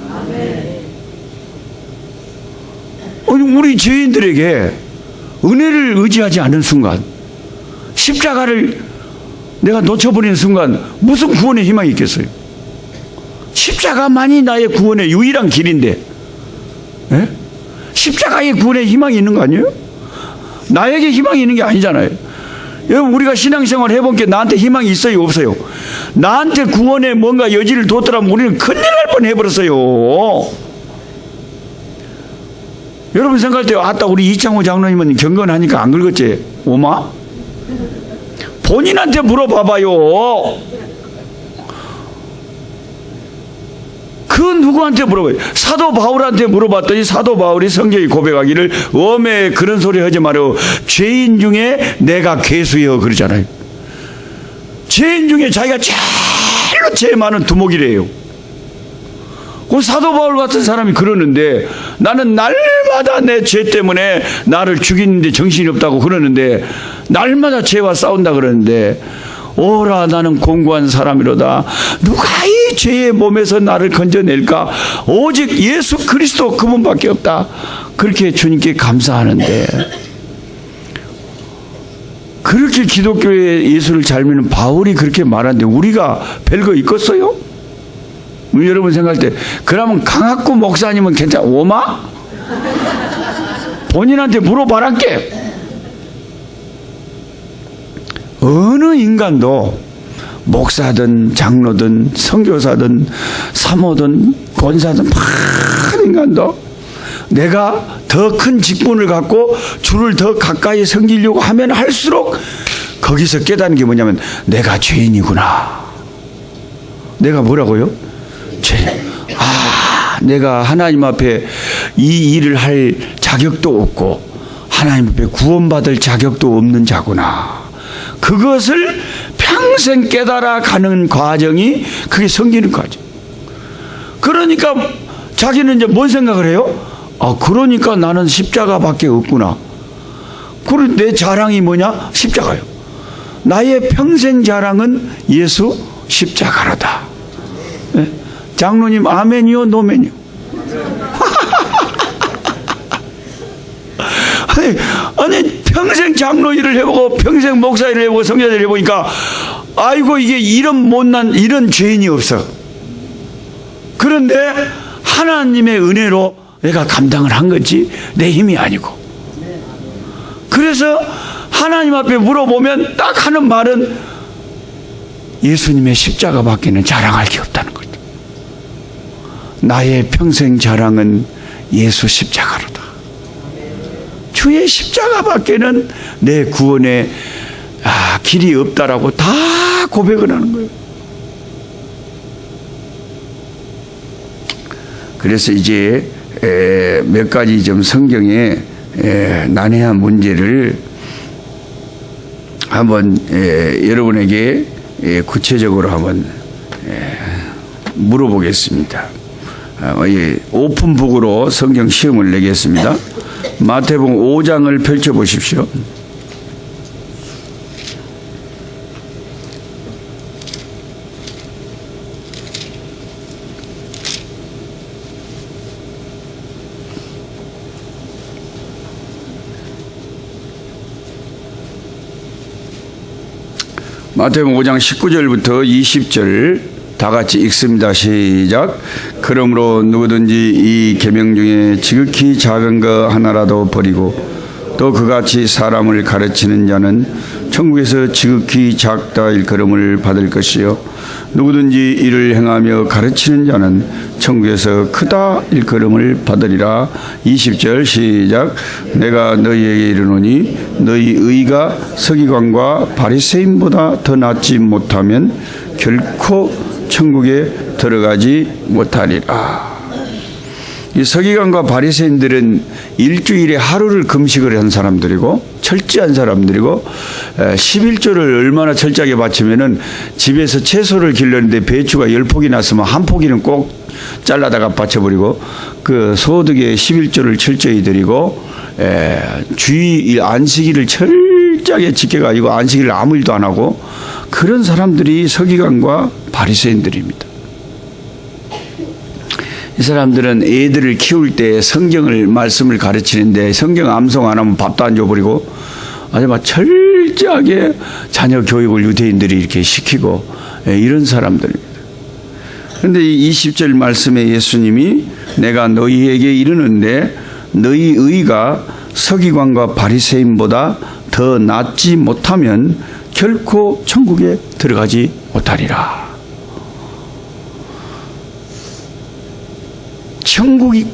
우리 죄인들에게 은혜를 의지하지 않는 순간, 십자가를 내가 놓쳐버리는 순간 무슨 구원의 희망이 있겠어요? 십자가만이 나의 구원의 유일한 길인데, 네? 십자가의 구원의 희망이 있는 거 아니에요? 나에게 희망이 있는 게 아니잖아요. 여러분, 우리가 신앙생활 해본 게 나한테 희망이 있어요, 없어요? 나한테 구원에 뭔가 여지를 뒀더라면 우리는 큰일 날 뻔 해버렸어요. 여러분 생각할 때, 우리 이창호 장로님은 경건하니까 안 긁었지? 오마? 본인한테 물어봐봐요. 그 누구한테 물어봐요? 사도 바울한테 물어봤더니 사도 바울이 성경에 고백하기를, 웜에 그런 소리 하지 말아요. 죄인 중에 내가 괴수여 그러잖아요. 죄인 중에 자기가 제일로 죄 많은 두목이래요. 그 사도 바울 같은 사람이 그러는데, 나는 날마다 내 죄 때문에 나를 죽이는데 정신이 없다고 그러는데, 날마다 죄와 싸운다 그러는데, 오라 나는 공고한 사람이로다. 누가 이 죄의 몸에서 나를 건져낼까? 오직 예수 그리스도 그분밖에 없다. 그렇게 주님께 감사하는데, 그렇게 기독교의 예수를 잘 믿는 바울이 그렇게 말하는데 우리가 별거 있겠어요? 여러분 생각할 때, 그러면 강학구 목사님은 괜찮아? 오마? 본인한테 물어봐란게. 어느 인간도 목사든 장로든 선교사든 사모든 권사든 많은 인간도 내가 더 큰 직분을 갖고 주를 더 가까이 섬기려고 하면 할수록 거기서 깨닫는 게 뭐냐면 내가 죄인이구나. 내가 뭐라고요? 내가 하나님 앞에 이 일을 할 자격도 없고 하나님 앞에 구원받을 자격도 없는 자구나. 그것을 평생 깨달아 가는 과정이 그게 섬기는 과정. 그러니까 자기는 이제 뭔 생각을 해요? 그러니까 나는 십자가밖에 없구나. 그리고 내 자랑이 뭐냐? 십자가요. 나의 평생 자랑은 예수 십자가로다. 네? 장로님 아멘이요 노멘이요? 아니 평생 장로 일을 해보고 평생 목사 일을 해보고 성교사 일을 해보니까 아이고 이게 이런 못난 이런 죄인이 없어. 그런데 하나님의 은혜로 내가 감당을 한 거지 내 힘이 아니고. 그래서 하나님 앞에 물어보면 딱 하는 말은 예수님의 십자가밖에는 자랑할 게 없다는 거죠. 나의 평생 자랑은 예수 십자가로다. 주의 십자가밖에는 내 구원의 길이 없다라고 다 고백을 하는 거예요. 그래서 이제 몇 가지 좀 성경의 난해한 문제를 한번 여러분에게 구체적으로 한번 물어보겠습니다. 오픈북으로 성경 시험을 내겠습니다. 마태복음 5장을 펼쳐보십시오. 마태복음 5장 19절부터 20절 다 같이 읽습니다. 시작. 그러므로 누구든지 이 계명 중에 지극히 작은 거 하나라도 버리고 또 그같이 사람을 가르치는 자는 천국에서 지극히 작다 일컬음을 받을 것이요 누구든지 이를 행하며 가르치는 자는 천국에서 크다 일컬음을 받으리라. 20절 시작. 내가 너희에게 이르노니 너희 의가 서기관과 바리새인보다 더 낫지 못하면 결코 천국에 들어가지 못하리라. 이 서기관과 바리새인들은 일주일에 하루를 금식을 한 사람들이고 철저한 사람들이고 11조를 얼마나 철저하게 바치면은 집에서 채소를 길렀는데 배추가 10폭이 났으면 한 포기는 꼭 잘라다가 바쳐버리고 그 소득의 11조를 철저히 드리고 주의 안식일을 철저하게 지켜가지고 안식일을 아무 일도 안 하고 그런 사람들이 서기관과 바리새인들입니다. 이 사람들은 애들을 키울 때 성경을 말씀을 가르치는데 성경 암송 안 하면 밥도 안 줘버리고 아주 막 철저하게 자녀 교육을 유대인들이 이렇게 시키고 이런 사람들입니다. 그런데 이 20절 말씀에 예수님이 내가 너희에게 이르는데 너희 의가 서기관과 바리새인보다 더 낫지 못하면 결코 천국에 들어가지 못하리라. 천국이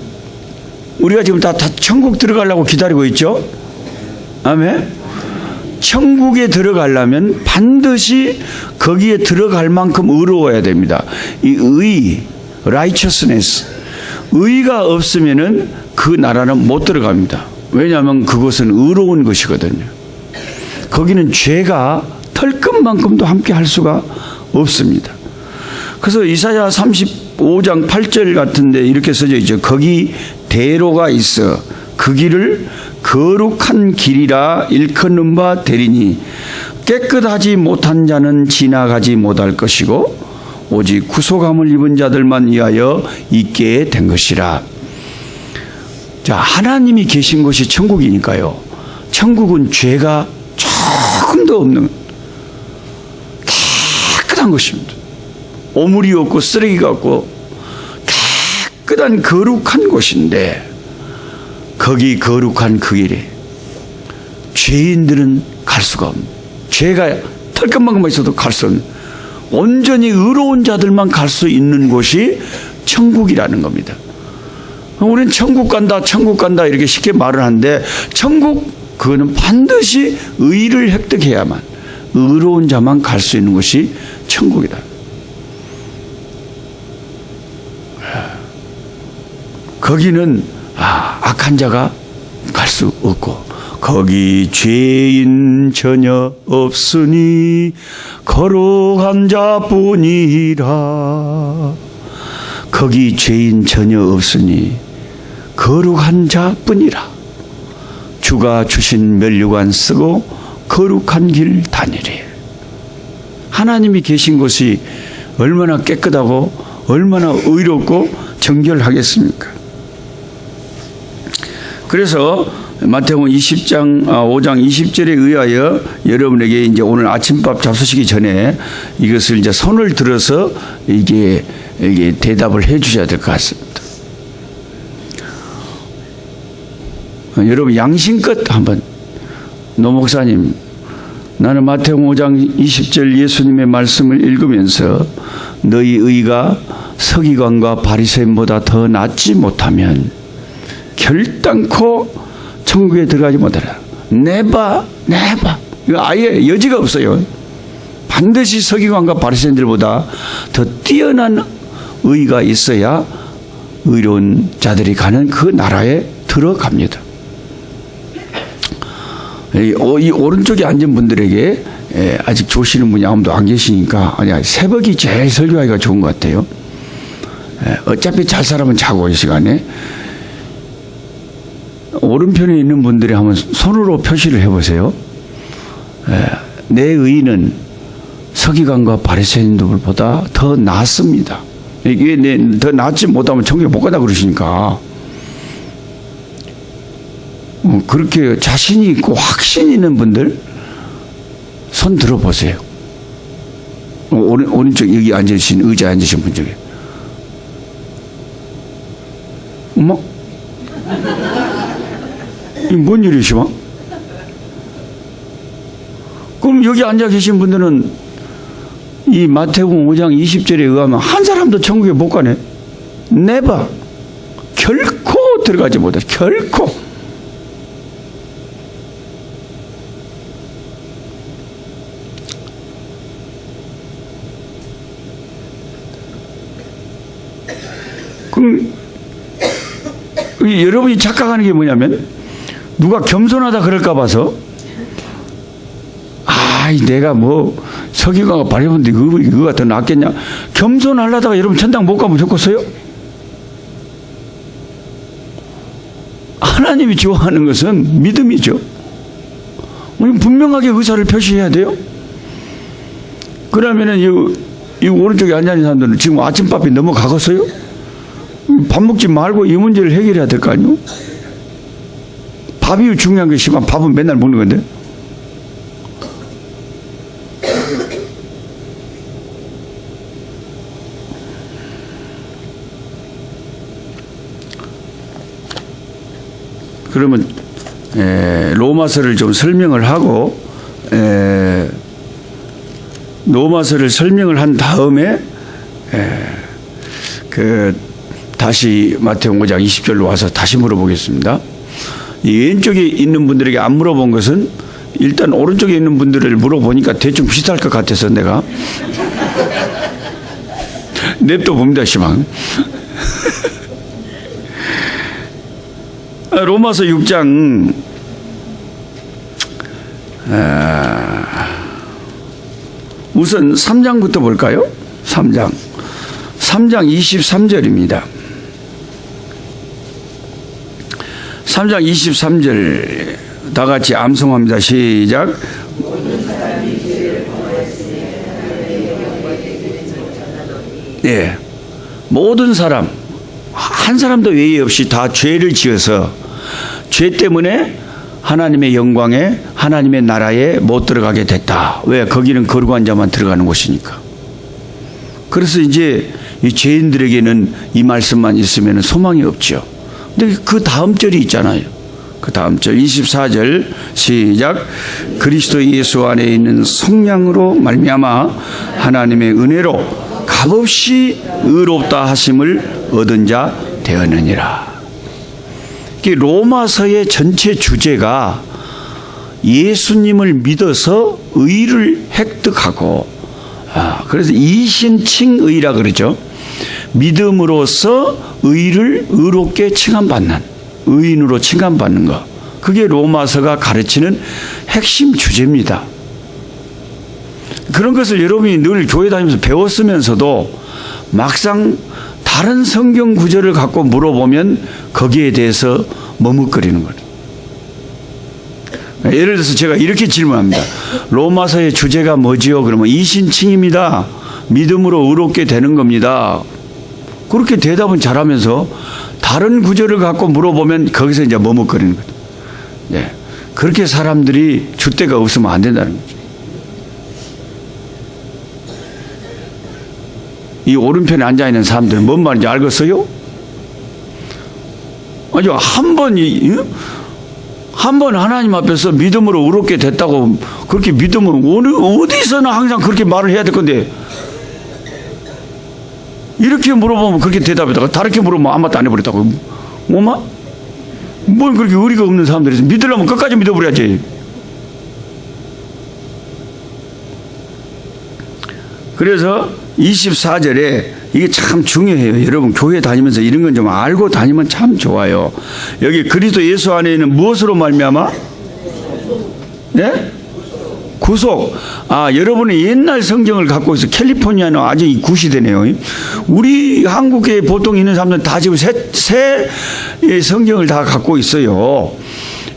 우리가 지금 다 천국 들어가려고 기다리고 있죠. 아멘. 천국에 들어가려면 반드시 거기에 들어갈 만큼 의로워야 됩니다. 이 의, righteousness, 의가 없으면은 그 나라는 못 들어갑니다. 왜냐하면 그것은 의로운 것이거든요. 거기는 죄가 털끝만큼도 함께 할 수가 없습니다. 그래서 이사야 35장 8절 같은데 이렇게 써져 있죠. 거기 대로가 있어 그 길을 거룩한 길이라 일컫는 바 되리니 깨끗하지 못한 자는 지나가지 못할 것이고 오직 구속함을 입은 자들만 위하여 있게 된 것이라. 자, 하나님이 계신 곳이 천국이니까요. 천국은 죄가 조금도 없는 깨끗한 것입니다. 오물이 없고 쓰레기가 없고 깨끗한 거룩한 곳인데 거기 거룩한 그 길에 죄인들은 갈 수가 없는, 죄가 털끝만큼만 있어도 갈 수 없는, 온전히 의로운 자들만 갈 수 있는 곳이 천국이라는 겁니다. 우리는 천국 간다 이렇게 쉽게 말을 하는데, 천국 그거는 반드시 의를 획득해야만, 의로운 자만 갈 수 있는 곳이 천국이다. 거기는 악한 자가 갈 수 없고, 거기 죄인 전혀 없으니 거룩한 자뿐이라. 거기 죄인 전혀 없으니 거룩한 자뿐이라. 주가 주신 면류관 쓰고 거룩한 길 다니리. 하나님이 계신 곳이 얼마나 깨끗하고 얼마나 의롭고 정결하겠습니까? 그래서 마태복음 5장 20절에 의하여 여러분에게 이제 오늘 아침밥 잡수시기 전에 이것을 이제 손을 들어서 이게 대답을 해 주셔야 될 것 같습니다. 여러분 양심껏 한번, 노 목사님, 나는 마태복음 5장 20절 예수님의 말씀을 읽으면서 너희 의가 서기관과 바리새인보다 더 낫지 못하면 결단코 천국에 들어가지 못하라. 네바. 이거 아예 여지가 없어요. 반드시 서기관과 바리새인들보다 더 뛰어난 의가 있어야 의로운 자들이 가는 그 나라에 들어갑니다. 이 오른쪽에 앉은 분들에게 아직 조시는 분이 아무도 안 계시니까, 아니, 새벽이 제일 설교하기가 좋은 것 같아요. 어차피 잘 사람은 자고 이 시간에. 오른편에 있는 분들이 한번 손으로 표시를 해보세요. 내 의는 서기관과 바리새인들보다 더 낫습니다. 이게 더 낫지 못하면 천국에 못 가다 그러시니까, 그렇게 자신이 있고 확신 있는 분들 손 들어보세요. 오른쪽 여기 앉으신, 의자에 앉으신 분 중에. 어머? 이 뭔 일이시마? 그럼 여기 앉아 계신 분들은 이 마태복음 5장 20절에 의하면 한 사람도 천국에 못 가네. 네바. 결코 들어가지 못해. 결코. 그럼 여러분이 착각하는 게 뭐냐면, 누가 겸손하다 그럴까 봐서, 내가 뭐 서기관과 바리새인인데 그거가 더 낫겠냐, 겸손하려다가 여러분 천당 못 가면 좋겠어요? 하나님이 좋아하는 것은 믿음이죠. 분명하게 의사를 표시해야 돼요. 그러면은 이 오른쪽에 앉아있는 사람들은 지금 아침밥이 넘어가겠어요? 밥 먹지 말고 이 문제를 해결해야 될 거 아니에요? 밥이 중요한 것이지만 밥은 맨날 먹는 건데. 그러면 로마서를 좀 설명을 하고, 로마서를 설명을 한 다음에 다시 마태복음 5장 20절로 와서 다시 물어보겠습니다. 이 왼쪽에 있는 분들에게 안 물어본 것은, 일단 오른쪽에 있는 분들을 물어보니까 대충 비슷할 것 같아서 내가 냅둬 봅니다. 시방. 로마서 6장 우선 3장부터 볼까요? 3장 23절입니다. 3장 23절 다 같이 암송합니다. 시작. 예, 모든 사람 한 사람도 외에 없이 다 죄를 지어서 죄 때문에 하나님의 영광에, 하나님의 나라에 못 들어가게 됐다. 왜? 거기는 거룩한 자만 들어가는 곳이니까. 그래서 이제 이 죄인들에게는 이 말씀만 있으면 소망이 없죠. 근데 그 다음 절이 있잖아요. 그 다음 절 24절 시작. 그리스도 예수 안에 있는 성령으로 말미암아 하나님의 은혜로 값없이 의롭다 하심을 얻은 자 되었느니라. 로마서의 전체 주제가 예수님을 믿어서 의를 획득하고, 그래서 이신칭의라 그러죠. 믿음으로써 의롭게 칭함받는, 의인으로 칭함받는 것. 그게 로마서가 가르치는 핵심 주제입니다. 그런 것을 여러분이 늘 교회 다니면서 배웠으면서도 막상 다른 성경 구절을 갖고 물어보면 거기에 대해서 머뭇거리는 거예요. 예를 들어서 제가 이렇게 질문합니다. 로마서의 주제가 뭐지요? 그러면 이신칭입니다. 믿음으로 의롭게 되는 겁니다. 그렇게 대답은 잘하면서 다른 구절을 갖고 물어보면 거기서 이제 머뭇거리는 거죠. 네. 그렇게 사람들이 줏대가 없으면 안 된다는 거죠. 이 오른편에 앉아있는 사람들은 뭔 말인지 알겠어요? 아주 한 번 하나님 앞에서 믿음으로 의롭게 됐다고 그렇게 믿으면 어디서나 항상 그렇게 말을 해야 될 건데, 이렇게 물어보면 그렇게 대답했다가 다르게 물어보면 아무것도 안 해버렸다고. 뭐만? 뭘 그렇게 의리가 없는 사람들이 믿으려면 끝까지 믿어버려야지. 그래서 24절에 이게 참 중요해요. 여러분 교회 다니면서 이런 건 좀 알고 다니면 참 좋아요. 여기 그리스도 예수 안에 있는 무엇으로 말미암아? 네? 구속. 여러분이 옛날 성경을 갖고 있어. 캘리포니아는 아주 구시대네요. 우리 한국에 보통 있는 사람들은 다 지금 새 성경을 다 갖고 있어요.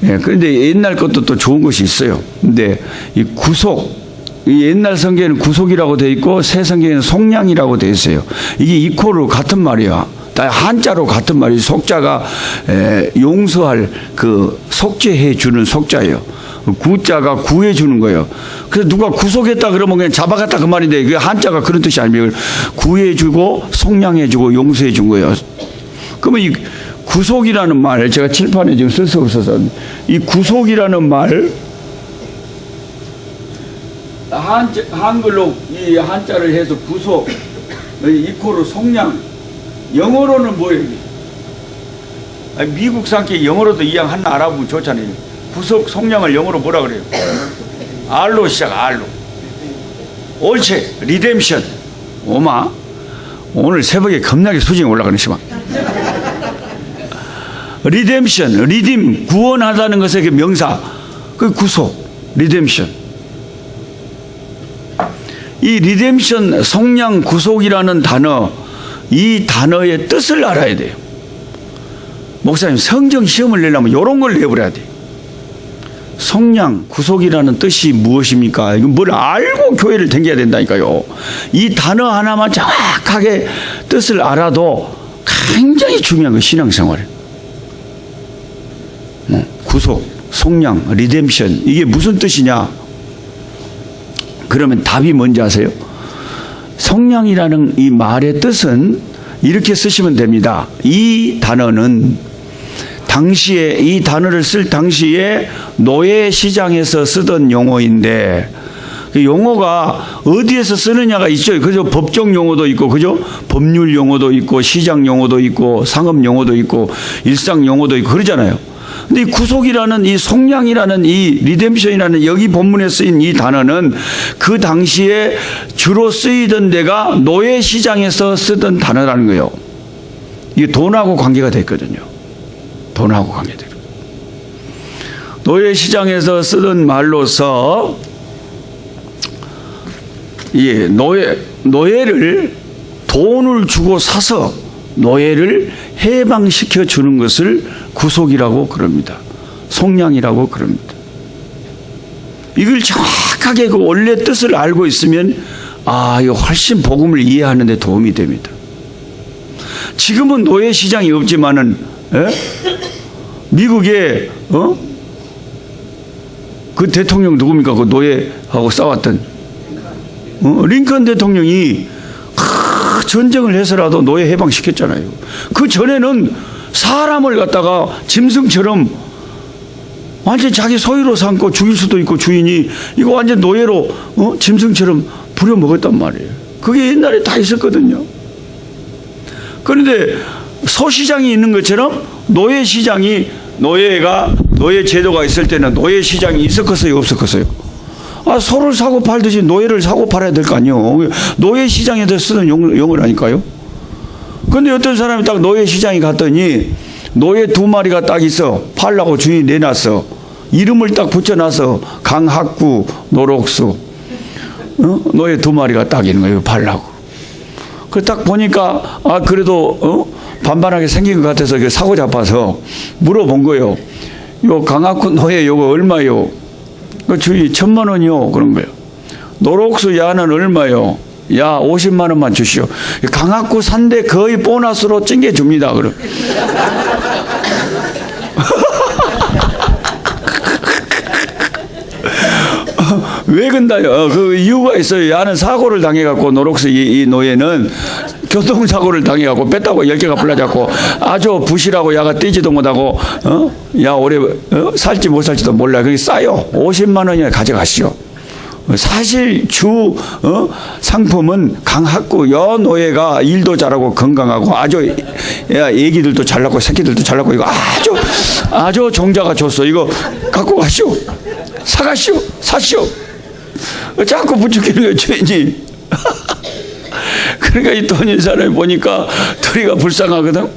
예, 그런데 옛날 것도 또 좋은 것이 있어요. 근데 이 구속, 이 옛날 성경에는 구속이라고 되어 있고 새 성경에는 속량이라고 되어 있어요. 이게 이코로 같은 말이야. 다 한자로 같은 말이 속자가 용서할 그 속죄해 주는 속자예요. 구자가 구해 주는 거예요. 그래서 누가 구속했다 그러면 그냥 잡아갔다 그 말인데, 그 한자가 그런 뜻이 아니에요. 구해 주고 속량해 주고 용서해 준 거예요. 그러면 이 구속이라는 말, 제가 칠판에 지금 쓸 수 없어서, 이 구속이라는 말 한글로 이 한자를 해서 구속, 이코로 속량, 영어로는 뭐예요? 미국 사람께 영어로도 이양 하나 알아보면 좋잖아요. 구속 속량을 영어로 뭐라 그래요? R로 시작. R로. 옳지. 리뎀션. 오마. 오늘 새벽에 겁나게 수준이 올라가는 시방. 리뎀션. 리딤. 구원하다는 것의 그 명사. 그 구속. 리뎀션. 이 리뎀션, 속량, 구속이라는 단어, 이 단어의 뜻을 알아야 돼요. 목사님, 성경 시험을 내려면 이런 걸 내버려야 돼요. 속량, 구속이라는 뜻이 무엇입니까? 이건 뭘 알고 교회를 다녀야 된다니까요. 이 단어 하나만 정확하게 뜻을 알아도 굉장히 중요한 거예요, 신앙생활에. 구속, 속량, 리뎀션, 이게 무슨 뜻이냐? 그러면 답이 뭔지 아세요? 속량이라는 이 말의 뜻은 이렇게 쓰시면 됩니다. 이 단어는 당시에, 이 단어를 쓸 당시에 노예 시장에서 쓰던 용어인데, 그 용어가 어디에서 쓰느냐가 있죠. 그죠? 법정 용어도 있고, 그죠? 법률 용어도 있고, 시장 용어도 있고, 상업 용어도 있고, 일상 용어도 있고, 그러잖아요. 근데 이 구속이라는, 이 속량이라는, 이 리뎀션이라는 여기 본문에 쓰인 이 단어는 그 당시에 주로 쓰이던 데가 노예 시장에서 쓰던 단어라는 거예요. 이게 돈하고 관계가 됐거든요. 돈하고 관계되고, 노예 시장에서 쓰던 말로서 노예를 돈을 주고 사서 노예를 해방시켜 주는 것을 구속이라고 그럽니다. 속량이라고 그럽니다. 이걸 정확하게 그 원래 뜻을 알고 있으면 이거 훨씬 복음을 이해하는 데 도움이 됩니다. 지금은 노예 시장이 없지만은, 미국에 그 대통령 누굽니까? 그 노예하고 싸웠던 링컨 대통령이 전쟁을 해서라도 노예 해방시켰잖아요. 그 전에는 사람을 갖다가 짐승처럼 완전 자기 소유로 삼고 죽일 수도 있고 주인이 이거 완전 노예로 짐승처럼 부려먹었단 말이에요. 그게 옛날에 다 있었거든요. 그런데 소시장이 있는 것처럼 노예 제도가 있을 때는 노예 시장이 있었겠어요, 없었겠어요? 소를 사고 팔듯이 노예를 사고 팔아야 될 거 아니에요. 노예 시장에서 쓰는 용어라니까요. 근데 어떤 사람이 딱 노예 시장에 갔더니 노예 2마리가 딱 있어. 팔라고 주인이 내놨어. 이름을 딱 붙여놔서 강학구, 노록수. 노예 2마리가 딱 있는 거예요. 팔라고. 그 딱 보니까 그래도 반반하게 생긴 것 같아서 사고 잡아서 물어본 거예요. 요 강학구 노예 요거 얼마요? 그 주인이 1,000만 원이요. 그런 거예요. 노록수 야는 얼마요? 야 50만 원만 주시오. 강학구 산대 거의 보너스로 찡겨줍니다. 그럼. 왜 근다요? 그 이유가 있어요. 야는 사고를 당해갖고 노록수 이 노예는 교통사고를 당해갖고 뺐다고 10개가 불러잡고 아주 부실하고 야가 뛰지도 못하고 야 올해 살지 못 살지도 몰라. 그게 싸요. 50만 원이나 가져가시오. 사실 주 상품은 강학구 여 노예가 일도 잘하고 건강하고 아주 애기들도 잘 낳고 새끼들도 잘 낳고 이거 아주 종자가 좋소. 이거 갖고 가시오. 사가시오. 사시오. 자꾸 부추기는 거예요, 주인이. 그러니까 이 돈 있는 사람이 보니까 둘이가 불쌍하거든.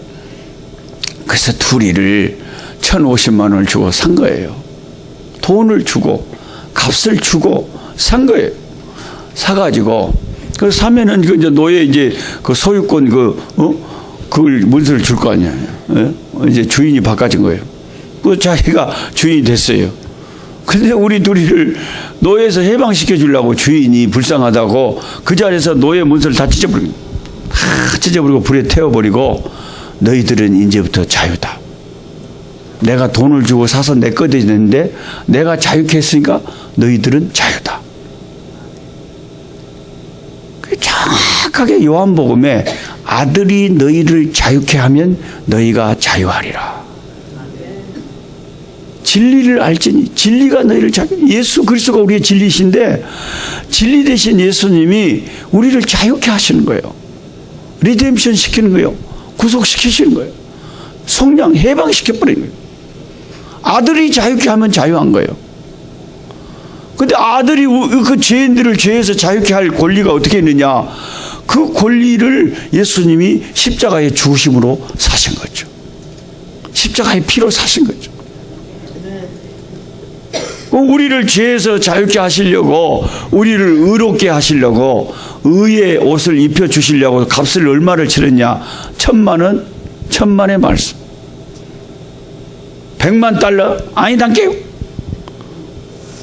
그래서 둘이를 1,050만 원을 주고 산 거예요. 돈을 주고 값을 주고 산 거예요. 사가지고 그 사면은 그 이제 노예 이제 그 소유권 그걸 문서를 줄 거 아니에요. 이제 주인이 바꿔진 거예요. 그 자기가 주인이 됐어요. 근데 우리 둘이를 노예에서 해방시켜 주려고 주인이 불쌍하다고 그 자리에서 노예 문서를 다 찢어버리고 불에 태워버리고 너희들은 이제부터 자유다. 내가 돈을 주고 사서 내 거 되는데 내가 자유케 했으니까 너희들은 자유다. 정확하게 요한복음에 아들이 너희를 자유케 하면 너희가 자유하리라. 진리를 알지니 진리가 너희를 예수 그리스도가 우리의 진리이신데 진리 대신 예수님이 우리를 자유케 하시는 거예요. 리뎀션 시키는 거예요. 구속시키시는 거예요. 속량 해방시켜버리는 거예요. 아들이 자유케 하면 자유한 거예요. 근데 아들이 그 죄인들을 죄에서 자유케 할 권리가 어떻게 있느냐? 그 권리를 예수님이 십자가의 죽으심으로 사신 거죠. 십자가의 피로 사신 거죠. 우리를 죄에서 자유케 하시려고 우리를 의롭게 하시려고 의의 옷을 입혀주시려고 값을 얼마를 치렀냐? 1,000만 원? 1,000만의 말씀. 100만 달러? 아니단께요.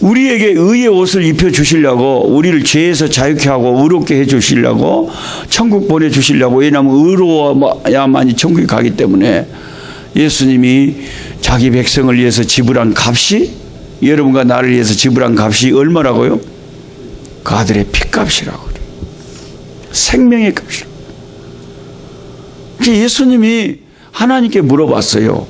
우리에게 의의 옷을 입혀주시려고 우리를 죄에서 자유케 하고 의롭게 해주시려고 천국 보내주시려고. 왜냐하면 의로워야만이 천국에 가기 때문에 예수님이 자기 백성을 위해서 지불한 값이 여러분과 나를 위해서 지불한 값이 얼마라고요? 그 아들의 피값이라고 그래요. 생명의 값이라고. 예수님이 하나님께 물어봤어요.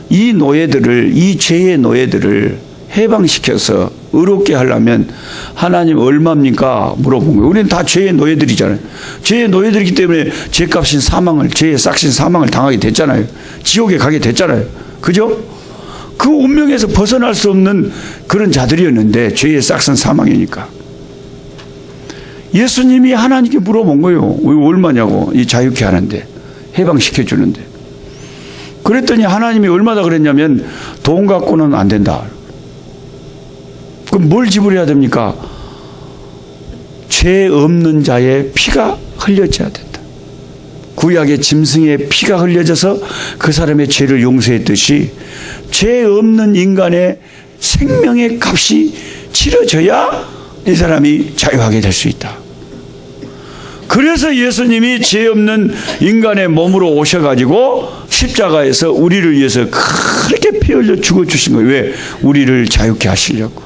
이 노예들을, 이 죄의 노예들을 해방시켜서 의롭게 하려면 하나님 얼마입니까? 물어본 거예요. 우리는 다 죄의 노예들이잖아요. 죄의 노예들이기 때문에 죄값인 사망을, 죄의 싹신 사망을 당하게 됐잖아요. 지옥에 가게 됐잖아요. 그죠? 그 운명에서 벗어날 수 없는 그런 자들이었는데 죄의 싹슨 사망이니까 예수님이 하나님께 물어본 거예요. 얼마냐고. 이 자유케 하는데 해방시켜 주는데. 그랬더니 하나님이 얼마다 그랬냐면 돈 갖고는 안 된다. 그럼 뭘 지불해야 됩니까? 죄 없는 자의 피가 흘려져야 된다. 구약의 짐승의 피가 흘려져서 그 사람의 죄를 용서했듯이 죄 없는 인간의 생명의 값이 치러져야 이 사람이 자유하게 될 수 있다. 그래서 예수님이 죄 없는 인간의 몸으로 오셔가지고 십자가에서 우리를 위해서 그렇게 피 흘려 죽어주신 거예요. 왜? 우리를 자유케 하시려고.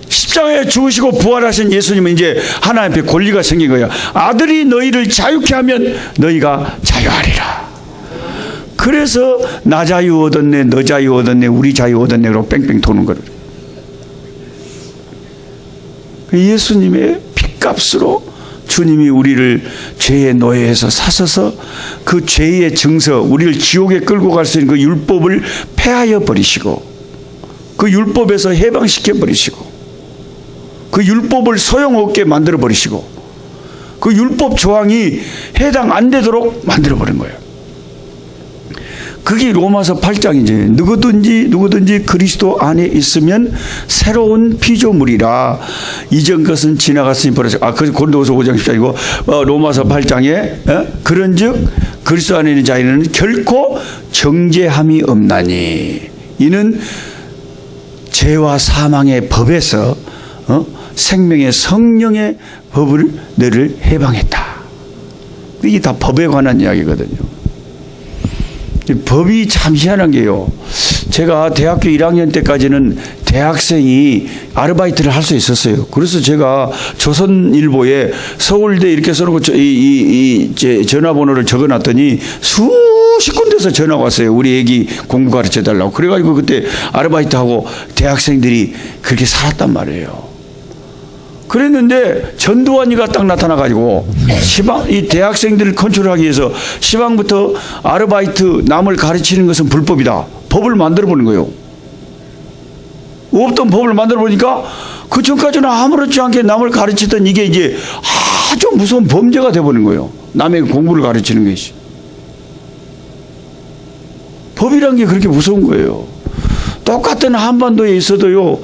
십자가에 죽으시고 부활하신 예수님은 이제 하나님 앞에 권리가 생긴 거예요. 아들이 너희를 자유케 하면 너희가 자유하리라. 그래서 나 자유 얻었네, 너 자유 얻었네, 우리 자유 얻었네 그러고 뺑뺑 도는 거를. 예수님의 핏값으로 주님이 우리를 죄의 노예에서 사셔서 그 죄의 증서, 우리를 지옥에 끌고 갈 수 있는 그 율법을 폐하여 버리시고, 그 율법에서 해방시켜 버리시고, 그 율법을 소용없게 만들어 버리시고, 그 율법 조항이 해당 안 되도록 만들어 버린 거예요. 그게 로마서 8장이지. 누구든지 그리스도 안에 있으면 새로운 피조물이라. 이전 것은 지나갔으니 버려져. 그 고린도후서 5장 10장이고 로마서 8장에 그런즉 그리스도 안에 있는 자에는 결코 정죄함이 없나니 이는 죄와 사망의 법에서 생명의 성령의 법을 너를 해방했다. 이게 다 법에 관한 이야기거든요. 법이 참 희한한 게요. 제가 대학교 1학년 때까지는 대학생이 아르바이트를 할 수 있었어요. 그래서 제가 조선일보에 서울대 이렇게 써놓고 제 전화번호를 적어놨더니 수십 군데서 전화가 왔어요. 우리 애기 공부 가르쳐 달라고. 그래가지고 그때 아르바이트하고 대학생들이 그렇게 살았단 말이에요. 그랬는데 전두환이가 딱 나타나가지고 이 대학생들을 컨트롤하기 위해서 시방부터 아르바이트 남을 가르치는 것은 불법이다. 법을 만들어보는 거예요. 없던 법을 만들어보니까 그 전까지는 아무렇지 않게 남을 가르치던 이게 이제 아주 무서운 범죄가 돼버린 거예요. 남의 공부를 가르치는 것이. 법이란 게 그렇게 무서운 거예요. 똑같은 한반도에 있어도요.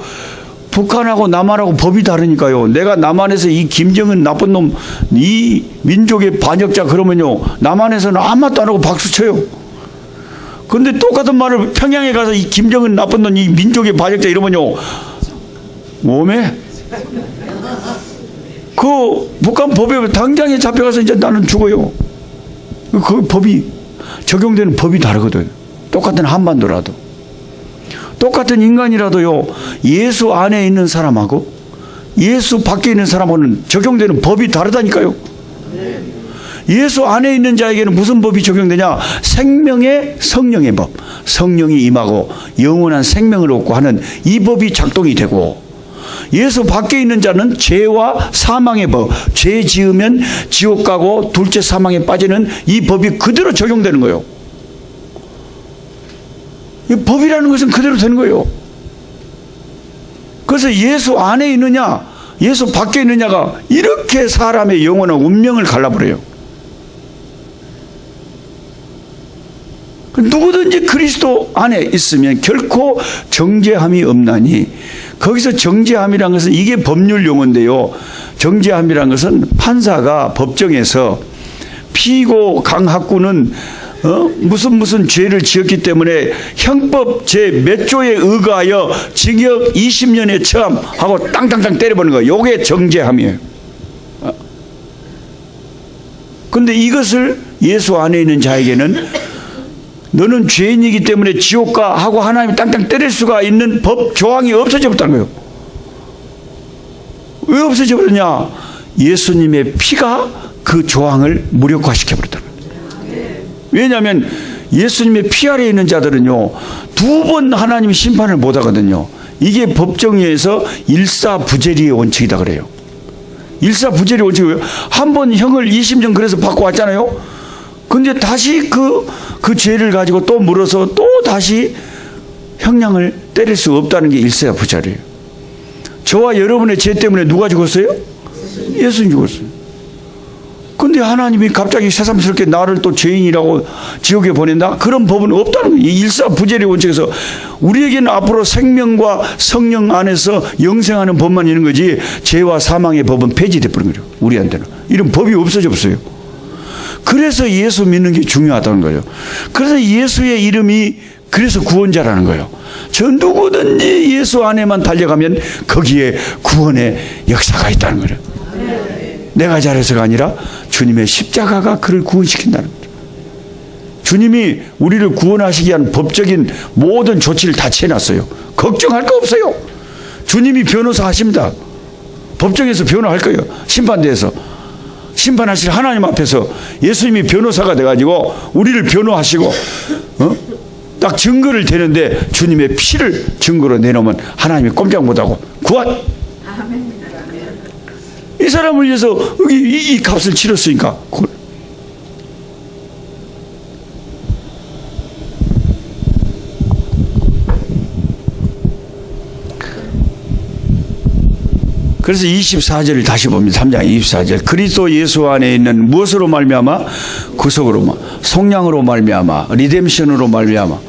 북한하고 남한하고 법이 다르니까요. 내가 남한에서 이 김정은 나쁜 놈, 이 민족의 반역자 그러면요. 남한에서는 아무 말도 안 하고 박수 쳐요. 그런데 똑같은 말을 평양에 가서 이 김정은 나쁜 놈, 이 민족의 반역자 이러면요. 몸에? 그 북한 법에 당장에 잡혀가서 이제 나는 죽어요. 그 법이, 적용되는 법이 다르거든. 똑같은 한반도라도. 똑같은 인간이라도요, 예수 안에 있는 사람하고 예수 밖에 있는 사람하고는 적용되는 법이 다르다니까요. 예수 안에 있는 자에게는 무슨 법이 적용되냐? 생명의 성령의 법. 성령이 임하고 영원한 생명을 얻고 하는 이 법이 작동이 되고, 예수 밖에 있는 자는 죄와 사망의 법, 죄 지으면 지옥 가고 둘째 사망에 빠지는 이 법이 그대로 적용되는 거예요. 이 법이라는 것은 그대로 되는 거예요. 그래서 예수 안에 있느냐, 예수 밖에 있느냐가 이렇게 사람의 영혼과 운명을 갈라버려요. 누구든지 그리스도 안에 있으면 결코 정죄함이 없나니, 거기서 정죄함이란 것은 이게 법률 용어인데요. 정죄함이란 것은 판사가 법정에서 피고 강학구는 무슨 죄를 지었기 때문에 형법 제 몇 조에 의거하여 징역 20년에 처함하고 땅땅땅 때려버리는 거예요. 요게 정죄함이에요. 그런데 이것을 예수 안에 있는 자에게는 너는 죄인이기 때문에 지옥 가 하고 하나님이 땅땅 때릴 수가 있는 법 조항이 없어져 버렸다는 거예요. 왜 없어져 버렸냐? 예수님의 피가 그 조항을 무력화시켜 버렸다는 거예요. 왜냐하면 예수님의 피 아래에 있는 자들은요, 두 번 하나님이 심판을 못 하거든요. 이게 법정에서 일사부재리의 원칙이다 그래요. 일사부재리 원칙이에요. 한 번 형을 20년 그래서 받고 왔잖아요. 근데 다시 그 죄를 가지고 또 물어서 또 다시 형량을 때릴 수 없다는 게 일사부재리예요. 저와 여러분의 죄 때문에 누가 죽었어요? 예수님 죽었어요. 근데 하나님이 갑자기 새삼스럽게 나를 또 죄인이라고 지옥에 보낸다? 그런 법은 없다는 거예요. 이 일사부재리 원칙에서 우리에게는 앞으로 생명과 성령 안에서 영생하는 법만 있는 거지, 죄와 사망의 법은 폐지돼 버린 거죠. 우리한테는 이런 법이 없어져 없어요. 그래서 예수 믿는 게 중요하다는 거예요. 그래서 예수의 이름이 그래서 구원자라는 거예요. 저 누구든지 예수 안에만 달려가면 거기에 구원의 역사가 있다는 거예요. 내가 잘해서가 아니라 주님의 십자가가 그를 구원시킨다는 거예요. 주님이 우리를 구원하시기 위한 법적인 모든 조치를 다 취해놨어요. 걱정할 거 없어요. 주님이 변호사 하십니다. 법정에서 변호할 거예요. 심판대에서 심판하실 하나님 앞에서 예수님이 변호사가 돼가지고 우리를 변호하시고 딱 증거를 대는데 주님의 피를 증거로 내놓으면 하나님이 꼼짝 못하고 구원. 이 사람을 위해서 이 값을 치렀으니까. 그래서 24절을 다시 봅니다. 3장 24절. 그리스도 예수 안에 있는 무엇으로 말미암아? 구속으로, 속량으로 말미암아, 리뎀션으로 말미암아.